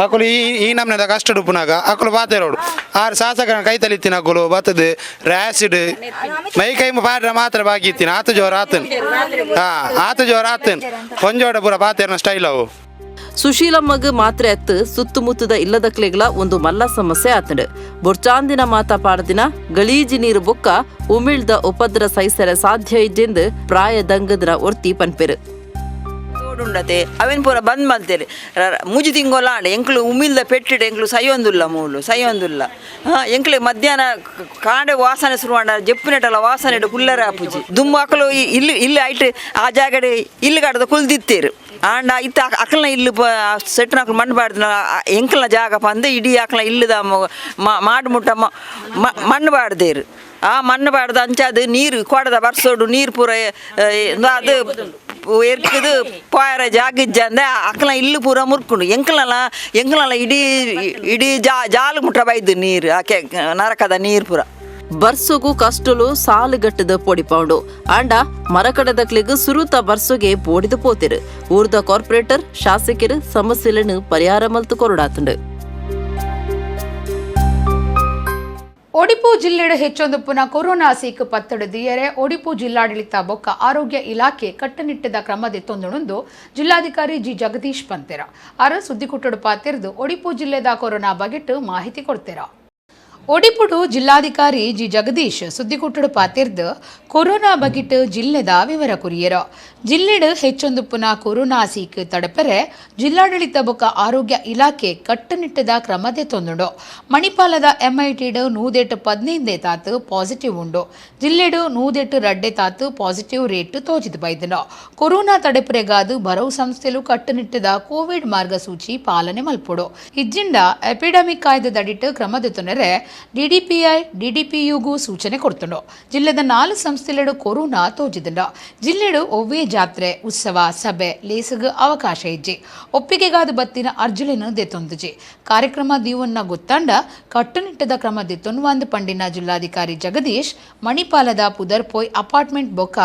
ಆಕಲು ಈ ನಮ್ನೆದ ಕಷ್ಟ ಉಪ್ಪುನಾಗ ಆಕಲು ಪಾತೇರೋಡು ಆರು ಶಾಸಕನ ಕೈ ತಲಿತ್ತಿನ ಅಕ್ಕಲು ಬತ್ತದು ರ್ಯಾಸಿಡ್ ಮೈ ಕೈ ಪಾಡ್ರ ಮಾತ್ರ ಬಾಕಿ ಇತ್ತಿನ ಆತು ಜೋರ ಆತನ್ ಆತು ಜೋರ ಆತನ್ ಪೊಂಜೋಡ ಪೂರ ಪಾತೇರ್ನ ಸ್ಟೈಲ್ ಅವು. ಸುಶೀಲಮ್ಮಗ್ ಮಾತ್ರ ಎತ್ತು ಸುತ್ತಮುತ್ತದ ಇಲ್ಲದಕ್ಲೆಗಳ ಒಂದು ಮಲ್ಲ ಸಮಸ್ಯೆ ಆತಂಡು. ಬೊರ್ಚಾಂದಿನ ಮಾತ ಪಾಡ್ದಿನ ಗಲೀಜಿ ನೀರು ಬೊಕ್ಕ ಉಮಿಳ್ದ ಉಪದ್ರ ಸೈಸರೆ ಸಾಧ್ಯ ಇಜ್ಜೆಂದು ಪ್ರಾಯ ದಂಗದ್ರ ಒರ್ತಿ ಪನ್ಪೆರು. ಬೋರ್ಡ್ ಉಂಡತೆ ಅವೇನು ಪೂರ ಬಂದ್ ಮಲ್ತೇರಿ ಮುಜಿ ತಿಂಗೋಲ ಆಂಡೆ ಎಂಕ್ಲು ಉಮಿಲ್ದ ಪೆಟ್ಟಿಡೆ ಎಂಕ್ಲು ಸೈಯೊಂದುಲ್ಲ ಎಂಕ್ಲೆ ಮಧ್ಯಾಹ್ನ ಕಾಂಡೆ ವಾಸನೆ ಶುರು ಮಾಡ ಜಪ್ಪುನೆಟಲ್ಲ ವಾಸನೆ ಕುಲ್ಲರ ಆಪುಜಿ ದುಮ್ಮು ಅಕಲು ಇಲ್ಲಿ ಐಟ್ ಆ ಜಾಗಡೆ ಇಲ್ಲಿ ಕಾಡದ ಕುಲ್ದಿತ್ತೇರು ಆಂಡ ಇತ್ತ ಅಕಲ್ನ ಇಲ್ಲಿ ಸೆಟ್ನ ಅಕಲ್ ಮಣ್ಣು ಬಾಡ್ದ ಎಂಕಲ್ನ ಜಾಗ ಪಂದು ಇಡೀ ಅಕಲ್ನ ಇಲ್ಲದ ಮಾಡು ಮುಟ್ಟ ಮಣ್ಣು ಬಾಡ್ದೇರು ಆ ಮಣ್ಣು ಬಾಡ್ದ ಅಂಚಾದ ನೀರು ಕೊಡದ ಬರ್ಸೋಡು ನೀರು ಪೂರ ಅದು ಎರ್ಕದು ಪಾಯರ ಜಾಗಿಜ್ಜ ಅಂದ್ರೆ ಅಕಲ್ನ ಇಲ್ಲಿ ಪೂರ ಮುರ್ಕೊಂಡು ಎಂಕಲ್ನಲ್ಲ ಇಡೀ ಜಾಲು ಮುಟ್ಟ ಬೈದು ನೀರು ಆಕೆ ನರಕದ ನೀರು ಪೂರ ಬರ್ಸೋಗು ಕಷ್ಟಲು ಸಾಲುಗಟ್ಟದ ಪೊಡಿಪೌಂಡು ಆಂಡ ಮರಕಡದಕ್ಲಿಗ್ ಸುರುತ ಬರ್ಸೋಗೆ ಬೋಡಿದು ಪೋತಿರು ಊರ್ದ ಕಾರ್ಪೊರೇಟರ್ ಶಾಸಕರು ಸಮಸ್ಯೆలను ಪರಿಹಾರ ಮಲ್ತು ಕೊರಡಾತುಂಡು ಒಡಿಪು ಜಿಲ್ಲೆಡೆ ಹೆಚ್ಚೊಂದುಪ್ಪುನ ಕೊರೋನಾ ಸೀಕು ಪತ್ತಡು ದಿಯರೆ ಒಡಿಪು ಜಿಲ್ಲಾಡಳಿತ ಬೊಕ್ಕ ಆರೋಗ್ಯ ಇಲಾಖೆ ಕಟ್ಟುನಿಟ್ಟಿದ ಕ್ರಮದೆತ್ತೊಂದುಣುಂದು ಜಿಲ್ಲಾಧಿಕಾರಿ ಜಿ ಜಗದೀಶ್ ಪಂತೆರ ಅರ ಸುದ್ದಿಕುಟ್ಟುಡು ಪಾತಿರ್ದು ಒಡಿಪು ಜಿಲ್ಲೆದ ಕೊರೋನಾ ಬಗೆಟ್ಟು ಮಾಹಿತಿ ಕೊಡ್ತೆರ ಒಡಿಪುಡು ಜಿಲ್ಲಾಧಿಕಾರಿ ಜಿ ಜಗದೀಶ್ ಸುದ್ದಿಕುಟ್ಟುಡು ಪಾತಿರ್ದು ಕೊರೋನಾ ಬಗಿಟ್ಟು ಜಿಲ್ಲೆದ ವಿವರ ಕುರಿಯರ ಜಿಲ್ಲೆಡು ಹೆಚ್ಚೊಂದುಪ್ಪುನ ಕೊರೋನಾ ಸೀಕು ತಡಪರೆ ಜಿಲ್ಲಾಡಳಿತ ಬೊಕ್ಕ ಆರೋಗ್ಯ ಇಲಾಖೆ ಕಟ್ಟುನಿಟ್ಟದ ಕ್ರಮದೆ ತೊಂದುಂಡು ಮಣಿಪಾಲದ ಎಂಐಟಿಡು 115 ತಾತು ಪಾಸಿಟಿವ್ ಉಂಡು ಜಿಲ್ಲೆಡು 102 ತಾತು ಪಾಸಿಟಿವ್ ರೇಟ್ ತೋಜಿದು ಬೈದನು ಕೊರೋನಾ ತಡೆಪರೆಗಾದು ಬರವು ಸಂಸ್ಥೆಲು ಕಟ್ಟುನಿಟ್ಟದ ಕೋವಿಡ್ ಮಾರ್ಗಸೂಚಿ ಪಾಲನೆ ಮಲ್ಪುಡು ಇಜ್ಜಿಂಡ ಎಪಿಡೆಮಿಕ್ ಕಾಯ್ದೆದಡಿಟ್ಟು ಕ್ರಮದ ತೊಂದರೆ ಡಿಡಿಪಿಐ ಡಿಡಿಪಿಯುಗೂ ಸೂಚನೆ ಕೊಡ್ತುಂಡು ಜಿಲ್ಲೆದ 4 ಸಂಸ್ಥೆಲೆಡು ಕೊರೋನಾ ತೋಜಿದಂಡ ಜಿಲ್ಲೆಡು ಒವ್ವೇ ಜಾತ್ರೆ ಉತ್ಸವ ಸಭೆ ಲೇಸಗ ಅವಕಾಶ ಇಜ್ಜಿ ಒಪ್ಪಿಗೆಗಾದ ಬತ್ತಿನ ಅರ್ಜುಲಿನ ದೆತ್ತೊಂದುಜಿ ಕಾರ್ಯಕ್ರಮ ದೀವನ್ನ ಗೊತ್ತಾಂಡ ಕಟ್ಟುನಿಟ್ಟದ ಕ್ರಮ ದೆತ್ತೊನ್ವಾಂದು ಪಂಡಿನ ಜಿಲ್ಲಾಧಿಕಾರಿ ಜಗದೀಶ್ ಮಣಿಪಾಲದ ಪುದರ್ಪೋಯ್ ಅಪಾರ್ಟ್ಮೆಂಟ್ ಬೊಕ್ಕ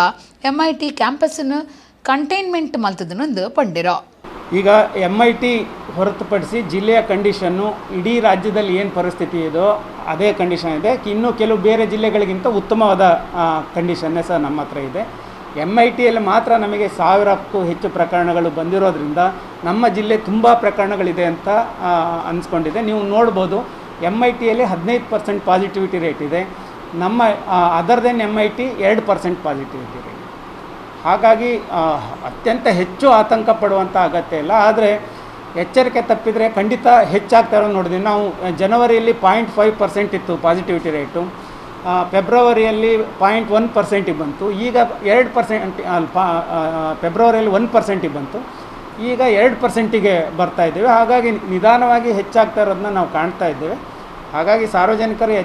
ಎಂಐಟಿ ಕ್ಯಾಂಪಸ್ನ ಕಂಟೈನ್ಮೆಂಟ್ ಮಲ್ತದನೊಂದು ಪಂಡಿರ ಈಗ MIT ಹೊರತುಪಡಿಸಿ ಜಿಲ್ಲೆಯ ಕಂಡೀಷನ್ನು ಇಡೀ ರಾಜ್ಯದಲ್ಲಿ ಏನು ಪರಿಸ್ಥಿತಿ ಇದೋ ಅದೇ ಕಂಡೀಷನ್ ಇದೆ. ಇನ್ನೂ ಕೆಲವು ಬೇರೆ ಜಿಲ್ಲೆಗಳಿಗಿಂತ ಉತ್ತಮವಾದ ಕಂಡೀಷನ್ನೇ ಸಹ ನಮ್ಮ ಹತ್ರ ಇದೆ. MITಯಲ್ಲಿ ಮಾತ್ರ ನಮಗೆ 1000ಕ್ಕೂ ಹೆಚ್ಚು ಪ್ರಕರಣಗಳು ಬಂದಿರೋದ್ರಿಂದ ನಮ್ಮ ಜಿಲ್ಲೆ ತುಂಬ ಪ್ರಕರಣಗಳಿದೆ ಅಂತ ಅನಿಸ್ಕೊಂಡಿದೆ. ನೀವು ನೋಡ್ಬೋದು MITಯಲ್ಲಿ 15% ಪಾಸಿಟಿವಿಟಿ ರೇಟ್ ಇದೆ. ನಮ್ಮ other than MIT 2% positivity rate. ಹಾಗಾಗಿ ಅತ್ಯಂತ ಹೆಚ್ಚು ಆತಂಕ ಪಡುವಂಥ ಅಗತ್ಯ ಇಲ್ಲ. ಆದರೆ ಎಚ್ಚರಿಕೆ ತಪ್ಪಿದರೆ ಖಂಡಿತ ಹೆಚ್ಚಾಗ್ತಾ ಇರೋದು ನೋಡಿದ್ವಿ. ನಾವು ಜನವರಿಯಲ್ಲಿ 0.5% ಇತ್ತು ಪಾಸಿಟಿವಿಟಿ ರೇಟು, ಫೆಬ್ರವರಿಯಲ್ಲಿ 0.1% ಬಂತು, ಈಗ 2% ಫೆಬ್ರವರಿಯಲ್ಲಿ 1% ಬಂತು, ಈಗ 2%ಗೆ ಬರ್ತಾ ಇದ್ದೇವೆ. ಹಾಗಾಗಿ ನಿಧಾನವಾಗಿ ಹೆಚ್ಚಾಗ್ತಾ ಇರೋದನ್ನ ನಾವು ಕಾಣ್ತಾ ಇದ್ದೇವೆ. ಹಾಗಾಗಿ ಸಾರ್ವಜನಿಕರು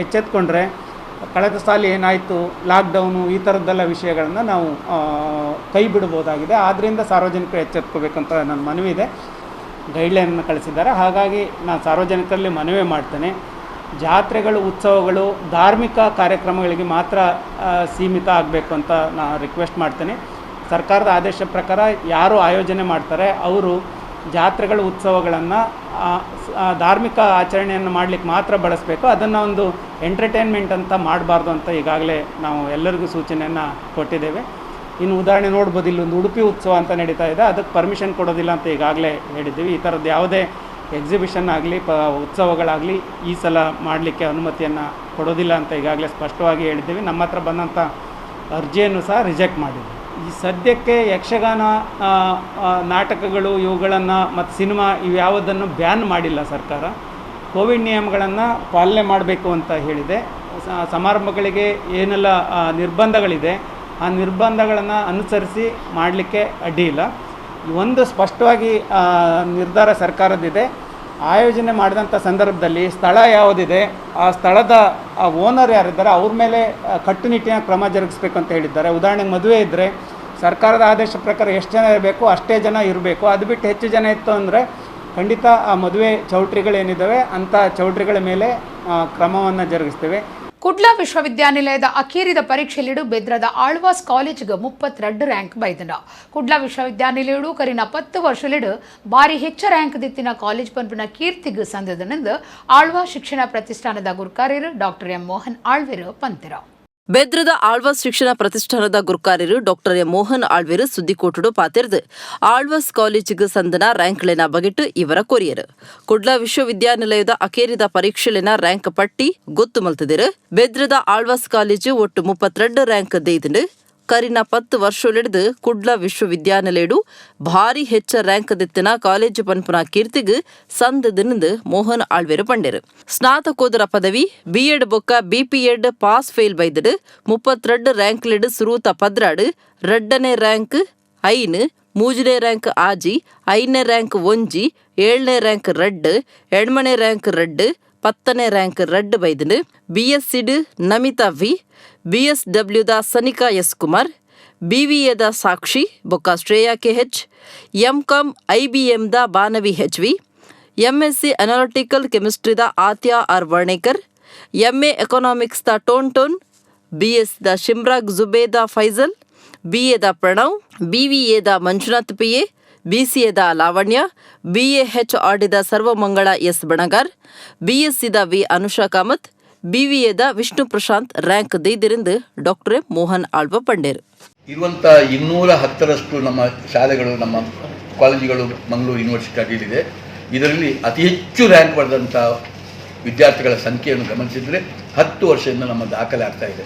ಎಚ್ಚೆತ್ಕೊಂಡ್ರೆ ಕಳೆದ ಸಾಲ ಏನಾಯಿತು ಲಾಕ್ಡೌನು ಈ ಥರದ್ದೆಲ್ಲ ವಿಷಯಗಳನ್ನು ನಾವು ಕೈ ಬಿಡ್ಬೋದಾಗಿದೆ. ಆದ್ದರಿಂದ ಸಾರ್ವಜನಿಕರು ಎಚ್ಚೆತ್ಕೋಬೇಕಂತ ನನ್ನ ಮನವಿ ಇದೆ. ಗೈಡ್ಲೈನನ್ನು ಕಳಿಸಿದ್ದಾರೆ. ಹಾಗಾಗಿ ನಾನು ಸಾರ್ವಜನಿಕರಲ್ಲಿ ಮನವಿ ಮಾಡ್ತೇನೆ, ಜಾತ್ರೆಗಳು ಉತ್ಸವಗಳು ಧಾರ್ಮಿಕ ಕಾರ್ಯಕ್ರಮಗಳಿಗೆ ಮಾತ್ರ ಸೀಮಿತ ಆಗಬೇಕು ಅಂತ ನಾನು ರಿಕ್ವೆಸ್ಟ್ ಮಾಡ್ತೇನೆ. ಸರ್ಕಾರದ ಆದೇಶ ಪ್ರಕಾರ ಯಾರು ಆಯೋಜನೆ ಮಾಡ್ತಾರೆ ಅವರು ಜಾತ್ರೆಗಳು ಉತ್ಸವಗಳನ್ನು ಧಾರ್ಮಿಕ ಆಚರಣೆಯನ್ನು ಮಾಡಲಿಕ್ಕೆ ಮಾತ್ರ ಬಳಸಬೇಕು. ಅದನ್ನು ಒಂದು ಎಂಟರ್ಟೈನ್ಮೆಂಟ್ ಅಂತ ಮಾಡಬಾರ್ದು ಅಂತ ಈಗಾಗಲೇ ನಾವು ಎಲ್ಲರಿಗೂ ಸೂಚನೆಯನ್ನು ಕೊಟ್ಟಿದ್ದೇವೆ. ಇನ್ನು ಉದಾಹರಣೆ ನೋಡ್ಬೋದು, ಇಲ್ಲೊಂದು ಉಡುಪಿ ಉತ್ಸವ ಅಂತ ನಡೀತಾ ಇದೆ, ಅದಕ್ಕೆ ಪರ್ಮಿಷನ್ ಕೊಡೋದಿಲ್ಲ ಅಂತ ಈಗಾಗಲೇ ಹೇಳಿದ್ದೀವಿ. ಈ ಥರದ್ದು ಯಾವುದೇ ಎಕ್ಸಿಬಿಷನ್ ಆಗಲಿ ಉತ್ಸವಗಳಾಗಲಿ ಈ ಸಲ ಮಾಡಲಿಕ್ಕೆ ಅನುಮತಿಯನ್ನು ಕೊಡೋದಿಲ್ಲ ಅಂತ ಈಗಾಗಲೇ ಸ್ಪಷ್ಟವಾಗಿ ಹೇಳಿದ್ದೀವಿ. ನಮ್ಮ ಹತ್ರ ಬಂದಂಥ ಅರ್ಜಿಯನ್ನು ಸಹ ರಿಜೆಕ್ಟ್ ಮಾಡಿದ್ದೀವಿ. ಈ ಸದ್ಯಕ್ಕೆ ಯಕ್ಷಗಾನ ನಾಟಕಗಳು ಇವುಗಳನ್ನು ಮತ್ತು ಸಿನಿಮಾ ಇವ್ಯಾವುದನ್ನು ಬ್ಯಾನ್ ಮಾಡಿಲ್ಲ ಸರ್ಕಾರ. ಕೋವಿಡ್ ನಿಯಮಗಳನ್ನು ಪಾಲನೆ ಮಾಡಬೇಕು ಅಂತ ಹೇಳಿದೆ. ಸಮಾರಂಭಗಳಿಗೆ ಏನೆಲ್ಲ ನಿರ್ಬಂಧಗಳಿದೆ ಆ ನಿರ್ಬಂಧಗಳನ್ನು ಅನುಸರಿಸಿ ಮಾಡಲಿಕ್ಕೆ ಅಡ್ಡಿ ಇಲ್ಲ. ಒಂದು ಸ್ಪಷ್ಟವಾಗಿ ನಿರ್ಧಾರ ಸರ್ಕಾರದಿದೆ. ಆಯೋಜನೆ ಮಾಡಿದಂಥ ಸಂದರ್ಭದಲ್ಲಿ ಸ್ಥಳ ಯಾವುದಿದೆ ಆ ಸ್ಥಳದ ಓನರ್ ಯಾರಿದ್ದಾರೆ ಅವ್ರ ಮೇಲೆ ಕಟ್ಟುನಿಟ್ಟಿನ ಕ್ರಮ ಜರುಗಿಸ್ಬೇಕು ಅಂತ ಹೇಳಿದ್ದಾರೆ. ಉದಾಹರಣೆಗೆ ಮದುವೆ ಇದ್ದರೆ ಸರ್ಕಾರದ ಆದೇಶ ಪ್ರಕಾರ ಎಷ್ಟು ಜನ ಇರಬೇಕು ಅಷ್ಟೇ ಜನ ಇರಬೇಕು. ಅದು ಬಿಟ್ಟು ಹೆಚ್ಚು ಜನ ಇತ್ತು ಅಂದರೆ ಖಂಡಿತ ಆ ಮದುವೆ ಚೌಟ್ರಿಗಳೇನಿದ್ದಾವೆ ಅಂಥ ಚೌಟ್ರಿಗಳ ಮೇಲೆ ಕ್ರಮವನ್ನು ಜರುಗಿಸ್ತೇವೆ. ಕುಡ್ಲ ವಿಶ್ವವಿದ್ಯಾನಿಲಯದ ಅಖೀರಿದ ಪರೀಕ್ಷೆಲಿಡು ಬೆದ್ರದ ಆಳ್ವಾಸ್ ಕಾಲೇಜ್ಗೆ 32 ರ್ಯಾಂಕ್ ಬೈದನ ಕುಡ್ಲ ವಿಶ್ವವಿದ್ಯಾನಿಲಯಡು ಕರಿನ 10 ವರ್ಷಲಿಡು ಬಾರಿ ಹೆಚ್ಚು ರ್ಯಾಂಕ್ ದಿತ್ತಿನ ಕಾಲೇಜ್ ಪಂಪಿನ ಕೀರ್ತಿಗೆ ಸಂದದನೆಂದು ಆಳ್ವಾಸ್ ಶಿಕ್ಷಣ ಪ್ರತಿಷ್ಠಾನದ ಗುರುಕಾರ್ಯರು ಡಾಕ್ಟರ್ ಎಂ ಮೋಹನ್ ಆಳ್ವೆರು ಪಂತೆರ ಬೆದ್ರದ ಆಳ್ವಾಸ್ ಶಿಕ್ಷಣ ಪ್ರತಿಷ್ಠಾನದ ಗುರುಕಾರ್ಯರು ಡಾಕ್ಟರ್ ಎಂ ಮೋಹನ್ ಆಳ್ವೆರು ಸುದ್ದಿಕೋಟುಡು ಪಾತಿರ್ದು ಆಳ್ವಾಸ್ ಕಾಲೇಜಿಗೆ ಸಂದನ ರ್ಯಾಂಕ್ಲೆನ ಬಗೆಟ್ಟು ಇವರ ಕೊರಿಯರು ಕುಡ್ಲ ವಿಶ್ವವಿದ್ಯಾನಿಲಯದ ಅಖೇರಿದ ಪರೀಕ್ಷೆಲೆನ ರ್ಯಾಂಕ್ ಪಟ್ಟಿ ಗೊತ್ತು ಮಲ್ತದಿರು ಬೆದ್ರದ ಆಳ್ವಾಸ್ ಕಾಲೇಜು ಒಟ್ಟು 32 ರ್ಯಾಂಕ್ ದೇಯ್ದು ಕರಿನ 10 ವರ್ಷಲಿಡ್ದು ಕುಡ್ಲ ವಿಶ್ವವಿದ್ಯಾನಿಲಯಡು ಭಾರಿ ಹೆಚ್ಚ ರ್ಯಾಂಕ್ ದೆತ್ತಿನ ಕಾಲೇಜು ಪನ್ಪುನ ಕೀರ್ತಿಗ್ ಸಂದ್ ದಿನದ ಮೋಹನ್ ಆಳ್ವೇರು ಪಂಡೆರು. ಸ್ನಾತಕೋದರ ಪದವಿ B.Ed ಬೊಕ್ಕ B.Ped ಪಾಸ್ ಫೇಲ್ ಬೈದಡು 32 ರ್ಯಾಂಕ್ ಲಿಡ್ ಸುರೂತ ಪದ್ರಾಡು 2ನೇ ರ್ಯಾಂಕ್ ಐನ್, 3ನೇ ರ್ಯಾಂಕ್ ಆಜಿ, 5ನೇ ರ್ಯಾಂಕ್ ಒಂಜಿ, 7ನೇ ರ್ಯಾಂಕ್ ರಡ್ಡ್, 8ನೇ ರ್ಯಾಂಕ್ ರಡ್ಡ್, 10ನೇ ರ್ಯಾಂಕ್ ರಡ್ಡ್ ಬೈದನು. BSc Namita V, BSW Sanika S Kumar, BVA Sakshi ಬೊಕ್ಕ Shreya KH, MCom IBM Bhanavi HV, MSc analytical chemistry ಆತ್ಯಾ ಆರ್ ವರ್ಣೇಕರ್, MA ಎಕನಾಮಿಕ್ಸ್ ಟೋನ್, BS ಶಿಮ್ರಾಗ್ Zubeda Faisal, BA Pranav, BVA Manjunath PA, BCA Lavanya, BAH ಆಡಿದ Sarvamangala S Banagar, BSc V Anusha Kamath, BVA Vishnu Prashant rank ದೈದರಿಂದ ಡಾಕ್ಟರ್ ಮೋಹನ್ ಆಳ್ವ ಪಂಡೇರು. ಇರುವಂಥ 210ರಷ್ಟು ನಮ್ಮ ಶಾಲೆಗಳು, ನಮ್ಮ ಕಾಲೇಜುಗಳು ಮಂಗಳೂರು ಯೂನಿವರ್ಸಿಟಿ ಅಡಿಯಲ್ಲಿದೆ. ಇದರಲ್ಲಿ ಅತಿ ಹೆಚ್ಚು ರ್ಯಾಂಕ್ ಪಡೆದಂಥ ವಿದ್ಯಾರ್ಥಿಗಳ ಸಂಖ್ಯೆಯನ್ನು ಗಮನಿಸಿದರೆ 10 ವರ್ಷದಿಂದ ನಮ್ಮ ದಾಖಲೆ ಆಗ್ತಾ ಇದೆ.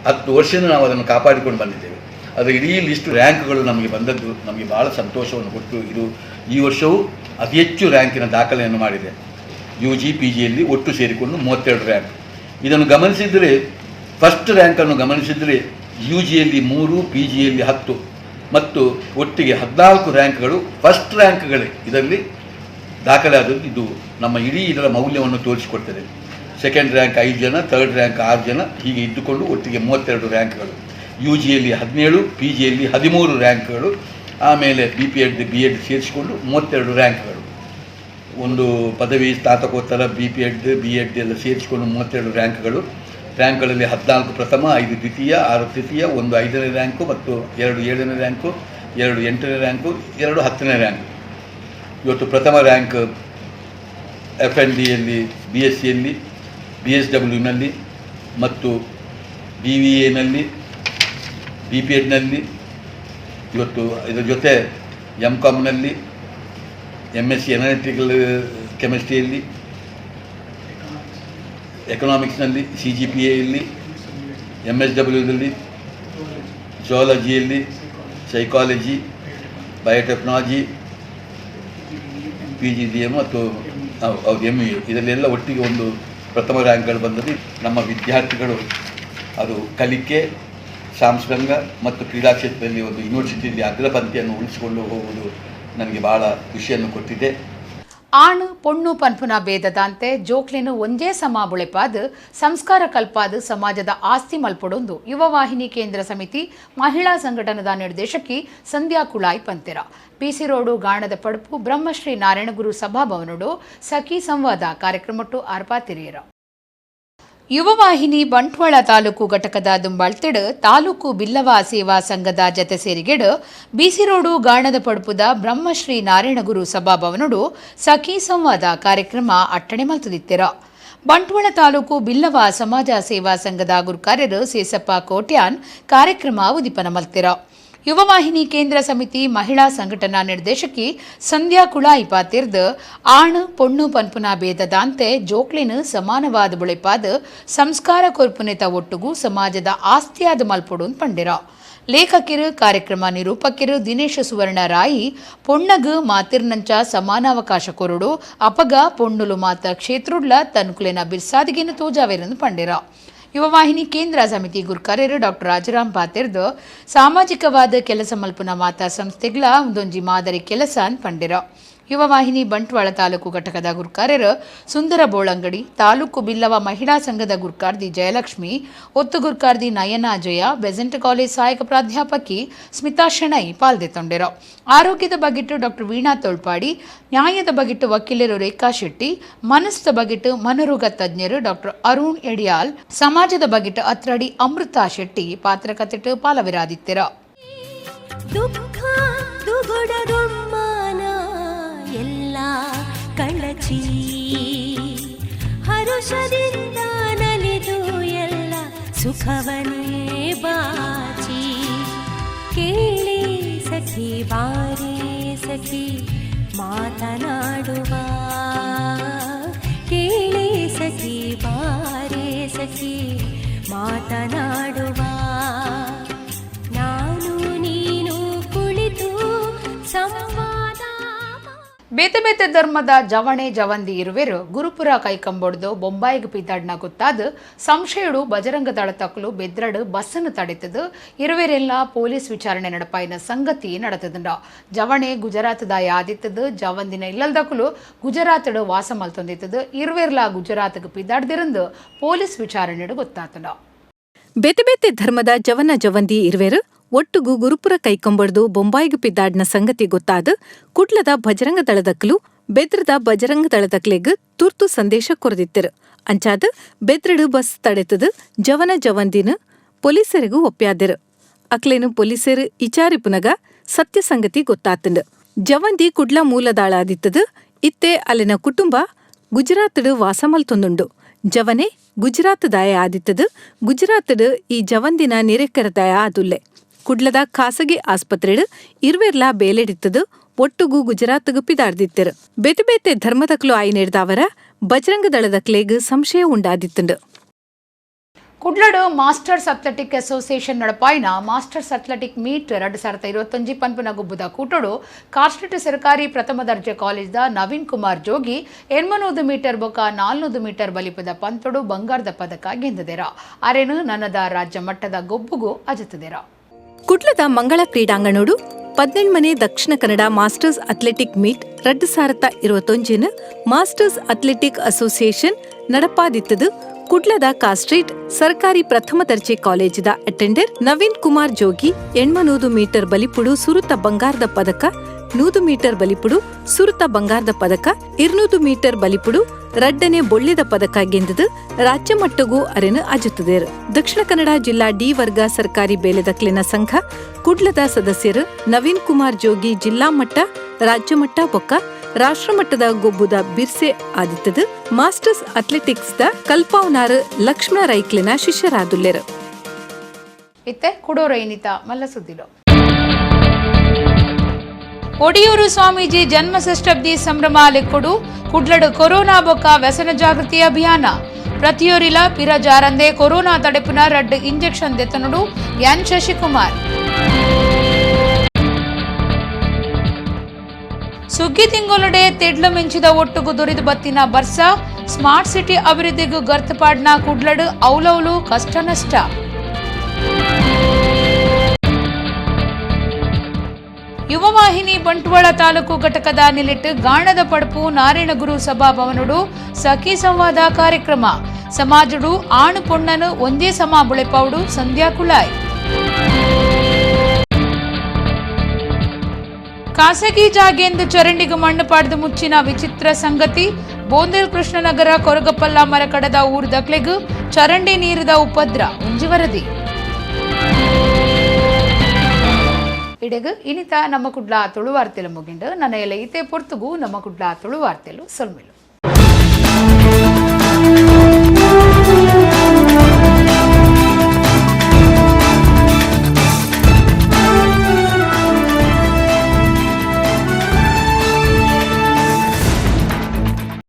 10 ವರ್ಷದಿಂದ ನಾವು ಅದನ್ನು ಕಾಪಾಡಿಕೊಂಡು ಬಂದಿದ್ದೇವೆ. ಅದರ ಇಡೀ ಲಿಸ್ಟ್ ರ್ಯಾಂಕ್ಗಳು ನಮಗೆ ಬಂದದ್ದು ನಮಗೆ ಭಾಳ ಸಂತೋಷವನ್ನು ಕೊಟ್ಟು, ಇದು ಈ ವರ್ಷವೂ ಅತಿ ಹೆಚ್ಚು ರ್ಯಾಂಕಿನ ದಾಖಲೆಯನ್ನು ಮಾಡಿದೆ. UG PGಯಲ್ಲಿ ಒಟ್ಟು ಸೇರಿಕೊಂಡು 32 ರ್ಯಾಂಕ್. ಇದನ್ನು ಗಮನಿಸಿದರೆ ಫಸ್ಟ್ ರ್ಯಾಂಕನ್ನು ಗಮನಿಸಿದರೆ UGಯಲ್ಲಿ 3, PGಯಲ್ಲಿ 10 ಮತ್ತು ಒಟ್ಟಿಗೆ 14 ರ್ಯಾಂಕ್ಗಳು ಫಸ್ಟ್ ರ್ಯಾಂಕ್ಗಳೇ ಇದರಲ್ಲಿ ದಾಖಲೆ ಆದದ್ದು. ಇದು ನಮ್ಮ ಇಡೀ ಇದರ ಮೌಲ್ಯವನ್ನು ತೋರಿಸಿಕೊಡ್ತದೆ. ಸೆಕೆಂಡ್ ರ್ಯಾಂಕ್ 5 ಜನ, ಥರ್ಡ್ ರ್ಯಾಂಕ್ 6 ಜನ, ಹೀಗೆ ಇದ್ದುಕೊಂಡು ಒಟ್ಟಿಗೆ 32 ರ್ಯಾಂಕ್ಗಳು. UGಯಲ್ಲಿ 17, PGಯಲ್ಲಿ 13 ರ್ಯಾಂಕ್ಗಳು, ಆಮೇಲೆ B.Ped B.Ed ಸೇರಿಸಿಕೊಂಡು 32 ರ್ಯಾಂಕ್ಗಳು. ಒಂದು ಪದವಿ, ಸ್ನಾತಕೋತ್ತರ, B.Ped B.Ed ಎಲ್ಲ ಸೇರಿಸಿಕೊಂಡು 32 ರ್ಯಾಂಕ್ಗಳು. ರ್ಯಾಂಕ್ಗಳಲ್ಲಿ 14 ಪ್ರಥಮ, 5 ದ್ವಿತೀಯ, 6 ತೃತೀಯ, 1 5ನೇ ರ್ಯಾಂಕು ಮತ್ತು 2 7ನೇ ರ್ಯಾಂಕು, 2 8ನೇ ರ್ಯಾಂಕು, 2 10ನೇ ರ್ಯಾಂಕು. ಇವತ್ತು ಪ್ರಥಮ ರ್ಯಾಂಕ್ FNDಯಲ್ಲಿ, BScಯಲ್ಲಿ, BSWನಲ್ಲಿ ಮತ್ತು BVAನಲ್ಲಿ, B.Pedನಲ್ಲಿ, ಇವತ್ತು ಇದರ ಜೊತೆ MComನಲ್ಲಿ, MSc ಅನಾಲಿಟಿಕಲ್ ಕೆಮಿಸ್ಟ್ರಿಯಲ್ಲಿ, ಎಕನಾಮಿಕ್ಸ್ನಲ್ಲಿ, CGPAಯಲ್ಲಿ, MSWದಲ್ಲಿ, ಝುಯಾಲಜಿಯಲ್ಲಿ, ಸೈಕಾಲಜಿ, ಬಯೋಟೆಕ್ನಾಲಜಿ, PGDM ಮತ್ತು MA ಇದರಲ್ಲೆಲ್ಲ ಒಟ್ಟಿಗೆ ಒಂದು ಪ್ರಥಮ ರ್ಯಾಂಕ್ಗಳು ಬಂದಲ್ಲಿ ನಮ್ಮ ವಿದ್ಯಾರ್ಥಿಗಳು ಅದು ಕಲಿಕೆ, ಸಾಂಸ್ಕೃತಿಕ ಮತ್ತು ಕ್ರೀಡಾ ಕ್ಷೇತ್ರದಲ್ಲಿ ಒಂದು ಯೂನಿವರ್ಸಿಟಿಯಲ್ಲಿ ಅಗ್ರಪಂಕ್ತಿಯನ್ನು ಉಳಿಸಿಕೊಂಡು ಹೋಗುವುದು ನನಗೆ ಭಾಳ ಖುಷಿಯನ್ನು ಕೊಟ್ಟಿದೆ. ಆಣ್ ಪೊಣ್ಣು ಪನ್ಪುನ ಭೇದದಂತೆ ಜೋಕ್ಲೆನು ಒಂಜೇ ಸಮ ಬುಳೆಪಾದ್ ಸಂಸ್ಕಾರ ಕಲ್ಪಾದ್ ಸಮಾಜದ ಆಸ್ತಿ ಮಲ್ಪೊಡೊಂದು ಯುವವಾಹಿನಿ ಕೇಂದ್ರ ಸಮಿತಿ ಮಹಿಳಾ ಸಂಘಟನದ ನಿರ್ದೇಶಕಿ ಸಂಧ್ಯಾ ಕುಳಾಯಿ ಪಂತೆರ. PC ರೋಡು ಗಾಣದ ಪಡುಪು ಬ್ರಹ್ಮಶ್ರೀ ನಾರಾಯಣಗುರು ಸಭಾಭವನಡು ಸಖಿ ಸಂವಾದ ಕಾರ್ಯಕ್ರಮಟ್ಟು ಆರ್ಪಾತಿರಿಯರ. ಯುವವಾಹಿನಿ ಬಂಟ್ವಾಳ ತಾಲೂಕು ಘಟಕದ ದುಂಬಾಳ್ತಿಡ್ ತಾಲೂಕು ಬಿಲ್ಲವ ಸೇವಾ ಸಂಘದ ಜತೆ ಸೇರಿಗೆಡ್ BC ರೋಡು ಗಾಣದ ಪಡುಪುದ ಬ್ರಹ್ಮಶ್ರೀ ನಾರಾಯಣಗುರು ಸಭಾಭವನಡು ಸಖಿ ಸಂವಾದ ಕಾರ್ಯಕ್ರಮ ಅಟ್ಟಣೆ ಮಲ್ತದಿತ್ತೆರ. ಬಂಟ್ವಾಳ ತಾಲೂಕು ಬಿಲ್ಲವ ಸಮಾಜ ಸೇವಾ ಸಂಘದ ಗುರುಕಾರ್ಯರು ಸೇಸಪ್ಪ ಕೋಟ್ಯಾನ್ ಕಾರ್ಯಕ್ರಮ ಉದಿಪನ ಮಲ್ತೆರ. ಯುವವಾಹಿನಿ ಕೇಂದ್ರ ಸಮಿತಿ ಮಹಿಳಾ ಸಂಘಟನಾ ನಿರ್ದೇಶಕಿ ಸಂಧ್ಯಾ ಕುಳಾಯಿ ಪಾತಿರ್ದ್ ಆಣ್ ಪೊಣ್ಣು ಪನ್ಪುನ ಭೇದದಂತೆ ಜೋಕ್ಲಿನ ಸಮಾನವಾದ ಬುಳೆಪಾದ ಸಂಸ್ಕಾರ ಕೊರ್ಪುನೆತ ಒಟ್ಟುಗೂ ಸಮಾಜದ ಆಸ್ತಿಯಾದ ಮಲ್ಪೊಡುನ್ ಪಂಡೆರ. ಲೇಖಕಿರು ಕಾರ್ಯಕ್ರಮ ನಿರೂಪಕಿರು ದಿನೇಶ ಸುವರ್ಣ ರಾಯಿ ಪೊಣ್ಣಗ್ ಮಾತಿರ್ನಂಚ ಸಮಾನಾವಕಾಶ ಕೊರಡು ಅಪಗ ಪೊಣ್ಣುಲು ಮಾತ ಕ್ಷೇತ್ರುಡ್ಲ ತನುಕುಲೆನ ಬಿರ್ಸಾದಿಗೆನು ತೋಜಾವೆರನ್ನು ಪಂಡೆರ. ಯುವವಾಹಿನಿ ಕೇಂದ್ರ ಸಮಿತಿ ಗುರುಕಾರ್ಯರು ಡಾಕ್ಟರ್ ರಾಜರಾಮ್ ಪಾತಿರ್ದ್ ಸಾಮಾಜಿಕವಾದ ಕೆಲಸ ಮಲ್ಪುನ ಮಾತಾ ಸಂಸ್ಥೆಗಳ ಒಂದೊಂಜಿ ಮಾದರಿ ಕೆಲಸ ಪಂಡೆರ. ಯುವವಾಹಿನಿ ಬಂಟ್ವಾಳ ತಾಲೂಕು ಘಟಕದ ಗುರುಕಾರ್ಯರು ಸುಂದರ ಬೋಳಂಗಡಿ, ತಾಲೂಕು ಬಿಲ್ಲವ ಮಹಿಳಾ ಸಂಘದ ಗುರುಕಾರ್ದಿ ಜಯಲಕ್ಷ್ಮಿ, ಒತ್ತು ಗುರುಕಾರ್ದಿ ನಯನಾ ಜಯ, ಬೆಸೆಂಟ್ ಕಾಲೇಜ್ ಸಹಾಯಕ ಪ್ರಾಧ್ಯಾಪಕಿ ಸ್ಮಿತಾ ಶೆಣೈ ಪಾಲ್ದೆತೊಂಡೆರ. ಆರೋಗ್ಯದ ಬಗೆಟ್ಟು ಡಾಕ್ಟರ್ ವೀಣಾ ತೋಳ್ಪಾಡಿ, ನ್ಯಾಯದ ಬಗೆಟ್ಟು ವಕೀಲರು ರೇಖಾ ಶೆಟ್ಟಿ, ಮನಸ್ಸದ ಬಗೆಟ್ಟು ಮನೋರೋಗ ತಜ್ಞರು ಡಾಕ್ಟರ್ ಅರುಣ್ ಎಡಿಯಾಲ್, ಸಮಾಜದ ಬಗೆಟ್ಟು ಅತ್ರಡಿ ಅಮೃತಾ ಶೆಟ್ಟಿ ಪಾತ್ರಕತೆಟ್ಟು ಪಾಲವಿರಾದಿತ್ತೆರ. ಕಳಚಿ ಹರುಷದಿಂದ ನಲಿದು ಎಲ್ಲ ಸುಖವನೇ ಬಾಚಿ ಕೇಳಿ ಸಖಿ ಬಾರೇ ಸಖಿ ಮಾತನಾಡುವ ಕೇಳಿ ಸಖಿ ಬಾರೇ ಸಖಿ ಮಾತನಾಡುವ ಬೇತೆ ಬೇತೆ ಧರ್ಮದ ಜವಣೆ ಜವಂದಿ ಇರುವೆರು ಗುರುಪುರ ಕೈಕಂಬೊಡ್ದು ಬೊಂಬಾಯಿಗೆ ಪಿದ್ದಾಡ್ನ ಗೊತ್ತಾದ ಸಂಶಯಡು ಬಜರಂಗ ದಳ ತಕ್ಕಲು ಬೆದ್ರಡು ಬಸ್ಸನ್ನು ತಡೆತದು ಇರುವೆರೆಲ್ಲ ಪೊಲೀಸ್ ವಿಚಾರಣೆ ನಡಪಾಯಿನ ಸಂಗತಿ ನಡೆತದಂಡ ಜವಣೆ ಗುಜರಾತ್ದ ಯಾದಿತ್ತದು ಜವಂದಿನ ಇಲ್ಲದಕ್ಕಲು ಗುಜರಾತ್ಡು ವಾಸ ಮಲ್ತೊಂದಿತ್ತದು ಇರುವೆರ್ಲ ಗುಜರಾತ್ಗೆ ಪಿದ್ದಾಡ್ದಿರಂದು ಪೊಲೀಸ್ ವಿಚಾರಣೆಡು ಗೊತ್ತಾತಂಡ ಬೇತೆ ಬೇತೆ ಧರ್ಮದ ಜವನ ಜವಂದಿ ಇರುವೆರು ಒಟ್ಟುಗು ಗುರುಪುರ ಕೈಕೊಂಬಡ್ದು ಬೊಂಬಾಯಿಗೆ ಪಿದ್ದಾಡ್ನ ಸಂಗತಿ ಗೊತ್ತಾದ ಕುಡ್ಲದ ಬಜರಂಗ ದಳದಕ್ಕಲು ಬೆದ್ರದ ಬಜರಂಗ ದಳದಕ್ಲೆಗ್ ತುರ್ತು ಸಂದೇಶ ಕೊರದಿತ್ತರು ಅಂಚಾದ ಬೆದ್ರಡು ಬಸ್ ತಡೆತದು ಜವನ ಜವಂದಿನ ಪೊಲೀಸರಿಗೂ ಒಪ್ಪ್ಯಾದರು ಅಕ್ಲೇನು ಪೊಲೀಸರು ಇಚಾರಿ ಪುನಗ ಸತ್ಯ ಸಂಗತಿ ಗೊತ್ತಾತಂಡು ಜವಂದಿ ಕುಡ್ಲ ಮೂಲದಾಳಾದಿತ್ತದು ಇತ್ತೆ ಅಲ್ಲಿನ ಕುಟುಂಬ ಗುಜರಾತ್ಡು ವಾಸ ಮಲ್ತೊಂದುಂಡು ಜವನೆ ಗುಜರಾತ್ ದಾಯ ಆದಿತ್ತದು ಗುಜರಾತ್ಡು ಈ ಜವಂದಿನ ನಿರೆಕ್ಕರ ದಯ ಆದುಲ್ಲೆ ಕುಡ್ಲದ ಖಾಸಗಿ ಆಸ್ಪತ್ರೆಡು ಇರುವೆರ್ಲ ಬೇಲೆಡಿತ್ತದು ಒಟ್ಟುಗೂ ಗುಜರಾತ್ಗೆ ಪಿದಾಡ್ದಿತ್ತರು ಬೇತೆ ಬೇತೆ ಧರ್ಮದಕ್ಲು ಆಯಿ ನೆಡ್ದವರ ಬಜರಂಗ ದಳದಕ್ಲೆಗ್ ಸಂಶಯ ಉಂಡಾದಿತ್ತುಂಡು ಕುಡ್ಲಡು ಮಾಸ್ಟರ್ಸ್ ಅಥ್ಲೆಟಿಕ್ ಅಸೋಸಿಯೇಷನ್ ನಡಪಾಯಿನ ಮಾಸ್ಟರ್ಸ್ ಅಥ್ಲೆಟಿಕ್ ಮೀಟ್ 2025 ಪಂಪನ ಗುಬ್ಬುದ ಕೂಟೋಡು ಕಾರ್ಸ್ಟ್ರಿಟ್ ಸರ್ಕಾರಿ ಪ್ರಥಮ ದರ್ಜೆ ಕಾಲೇಜ್ದ ನವೀನ್ ಕುಮಾರ್ ಜೋಗಿ 800 ಮೀಟರ್ ಬೊಕ 400 ಮೀಟರ್ ಬಲಿಪದ ಪಂತೊಡು ಬಂಗಾರದ ಪದಕ ಗೆಂದಿದೆರ ಅರೆನು ನನ್ನದ ರಾಜ್ಯ ಮಟ್ಟದ ಗೊಬ್ಬುಗೂ ಅಜತದೆರ ಕುಡ್ಲದ ಮಂಗಳ ಕ್ರೀಡಾಂಗಣೋಡು 18ನೇ Dakshina Kannada masters athletic meet 2025 masters athletic association ನಡಪಾದಿತ್ತದು ಕುಡ್ಲದ ಕಾಸ್ಟ್ರೀಟ್ ಸರ್ಕಾರಿ ಪ್ರಥಮ ದರ್ಜೆ ಕಾಲೇಜಿದ ಅಟೆಂಡರ್ ನವೀನ್ ಕುಮಾರ್ ಜೋಗಿ 800 ಮೀಟರ್ ಬಲಿಪುಡು ಸುರುತ ಬಂಗಾರದ ಪದಕ 100 ಮೀಟರ್ ಬಲಿಪುಡು ಸುರುತ ಬಂಗಾರದ ಪದಕ 200 ಮೀಟರ್ ಬಲಿಪುಡು ರಡ್ಡನೆ ಬೊಳ್ಳೆದ ಪದಕ ಗೆಂದದು ರಾಜ್ಯ ಮಟ್ಟಗೂ ಅರೆನು ಅಜುತ್ತದೇರು ದಕ್ಷಿಣ ಕನ್ನಡ ಜಿಲ್ಲಾ ಡಿ ವರ್ಗ ಸರ್ಕಾರಿ ಬೇಲೆದಕ್ಲಿನ ಸಂಘ ಕುಡ್ಲದ ಸದಸ್ಯರು ನವೀನ್ ಕುಮಾರ್ ಜೋಗಿ ಜಿಲ್ಲಾ ಮಟ್ಟ ರಾಜ್ಯ ಮಟ್ಟ ಬೊಕ್ಕ ರಾಷ್ಟ್ರಮಟ್ಟದ ಗೊಬ್ಬುದ ಬಿರ್ಸೆ ಆದಿತ್ತದು ಮಾಸ್ಟರ್ಸ್ ಅಥ್ಲೆಟಿಕ್ಸ್ದ ಕಲ್ಪಾವನಾರು ಲಕ್ಷ್ಮಣ ರೈಕ್ಲಿನ ಶಿಷ್ಯರಾದುಲ್ಲೆರು ಇತ್ತೆ ಕುಡೋರ ಇನ್ನಿತ ಮಲ್ಲ ಸುದ್ದಿಲು ಒಡಿಯೂರು ಸ್ವಾಮೀಜಿ ಜನ್ಮ ಷಷ್ಠಬ್ದಿ ಸಂಭ್ರಮ ಲೆಕ್ಕೊಡು ಕುಡ್ಲಡು ಕೊರೋನಾ ಬೊಕ್ಕ ವ್ಯಸನ ಜಾಗೃತಿ ಅಭಿಯಾನ ಪ್ರತಿಯೊರಿಲ ಪಿರ ಜಾರಂದೆ ಕೊರೋನಾ ತಡೆಪುನ ರಡ್ಡು ಇಂಜೆಕ್ಷನ್ ದೆತ್ತನುಡು ಎನ್ ಶಶಿಕುಮಾರ್ ಸುಗ್ಗಿ ತಿಂಗಳೊಡೆ ತೆಡ್ಲು ಮೆಂಚಿದ ಒಟ್ಟುಗು ದೊರೆದು ಬತ್ತಿನ ಬರ್ಸ ಸ್ಮಾರ್ಟ್ ಸಿಟಿ ಅಭಿವೃದ್ಧಿಗೂ ಗರ್ತಪಾಡ್ನ ಕುಡ್ಲಡು ಔಲೌಲು ಕಷ್ಟ ನಷ್ಟ ಯುವವಾಹಿನಿ ಬಂಟ್ವಾಳ ತಾಲೂಕು ಘಟಕದ ನಿಲಿಟ್ಟು ಗಾಣದ ಪಡಪು ನಾರಾಯಣಗುರು ಸಭಾಭವನಡು ಸಖಿ ಸಂವಾದ ಕಾರ್ಯಕ್ರಮ ಸಮಾಜಡು ಆಣು ಪೊಣ್ಣನು ಒಂದೇ ಸಮ ಬುಳೆಪೌಡು ಸಂಧ್ಯಾ ಕುಳಾಯ್ ಖಾಸಗಿ ಜಾಗೆಂದು ಚರಂಡಿಗೆ ಮಣ್ಣು ಪಾಡ್ದು ಮುಚ್ಚಿನ ವಿಚಿತ್ರ ಸಂಗತಿ ಬೋಂದೇಲ್ ಕೃಷ್ಣನಗರ ಕೊರಗಪಲ್ಲ ಮರಕಡದ ಊರ್ದಕ್ಲೆಗು ಚರಂಡಿ ನೀರಿದ ಉಪದ್ರ ಉಂಜಿ ವರದಿ ಇಡೆಗು ಇನಿತ ನಮ್ಮ ಕುಡ್ಲ ತುಳುವಾರ್ತೆಲು ಮುಗಿಂಡು ನನ್ನ ಎಲ್ಲ ಇತೆ ಪೊರ್ತುಗು ನಮ್ಮ ಕುಡ್ಲ ತುಳುವಾರ್ತೆಲು ಸೊಲ್ಮೆಲು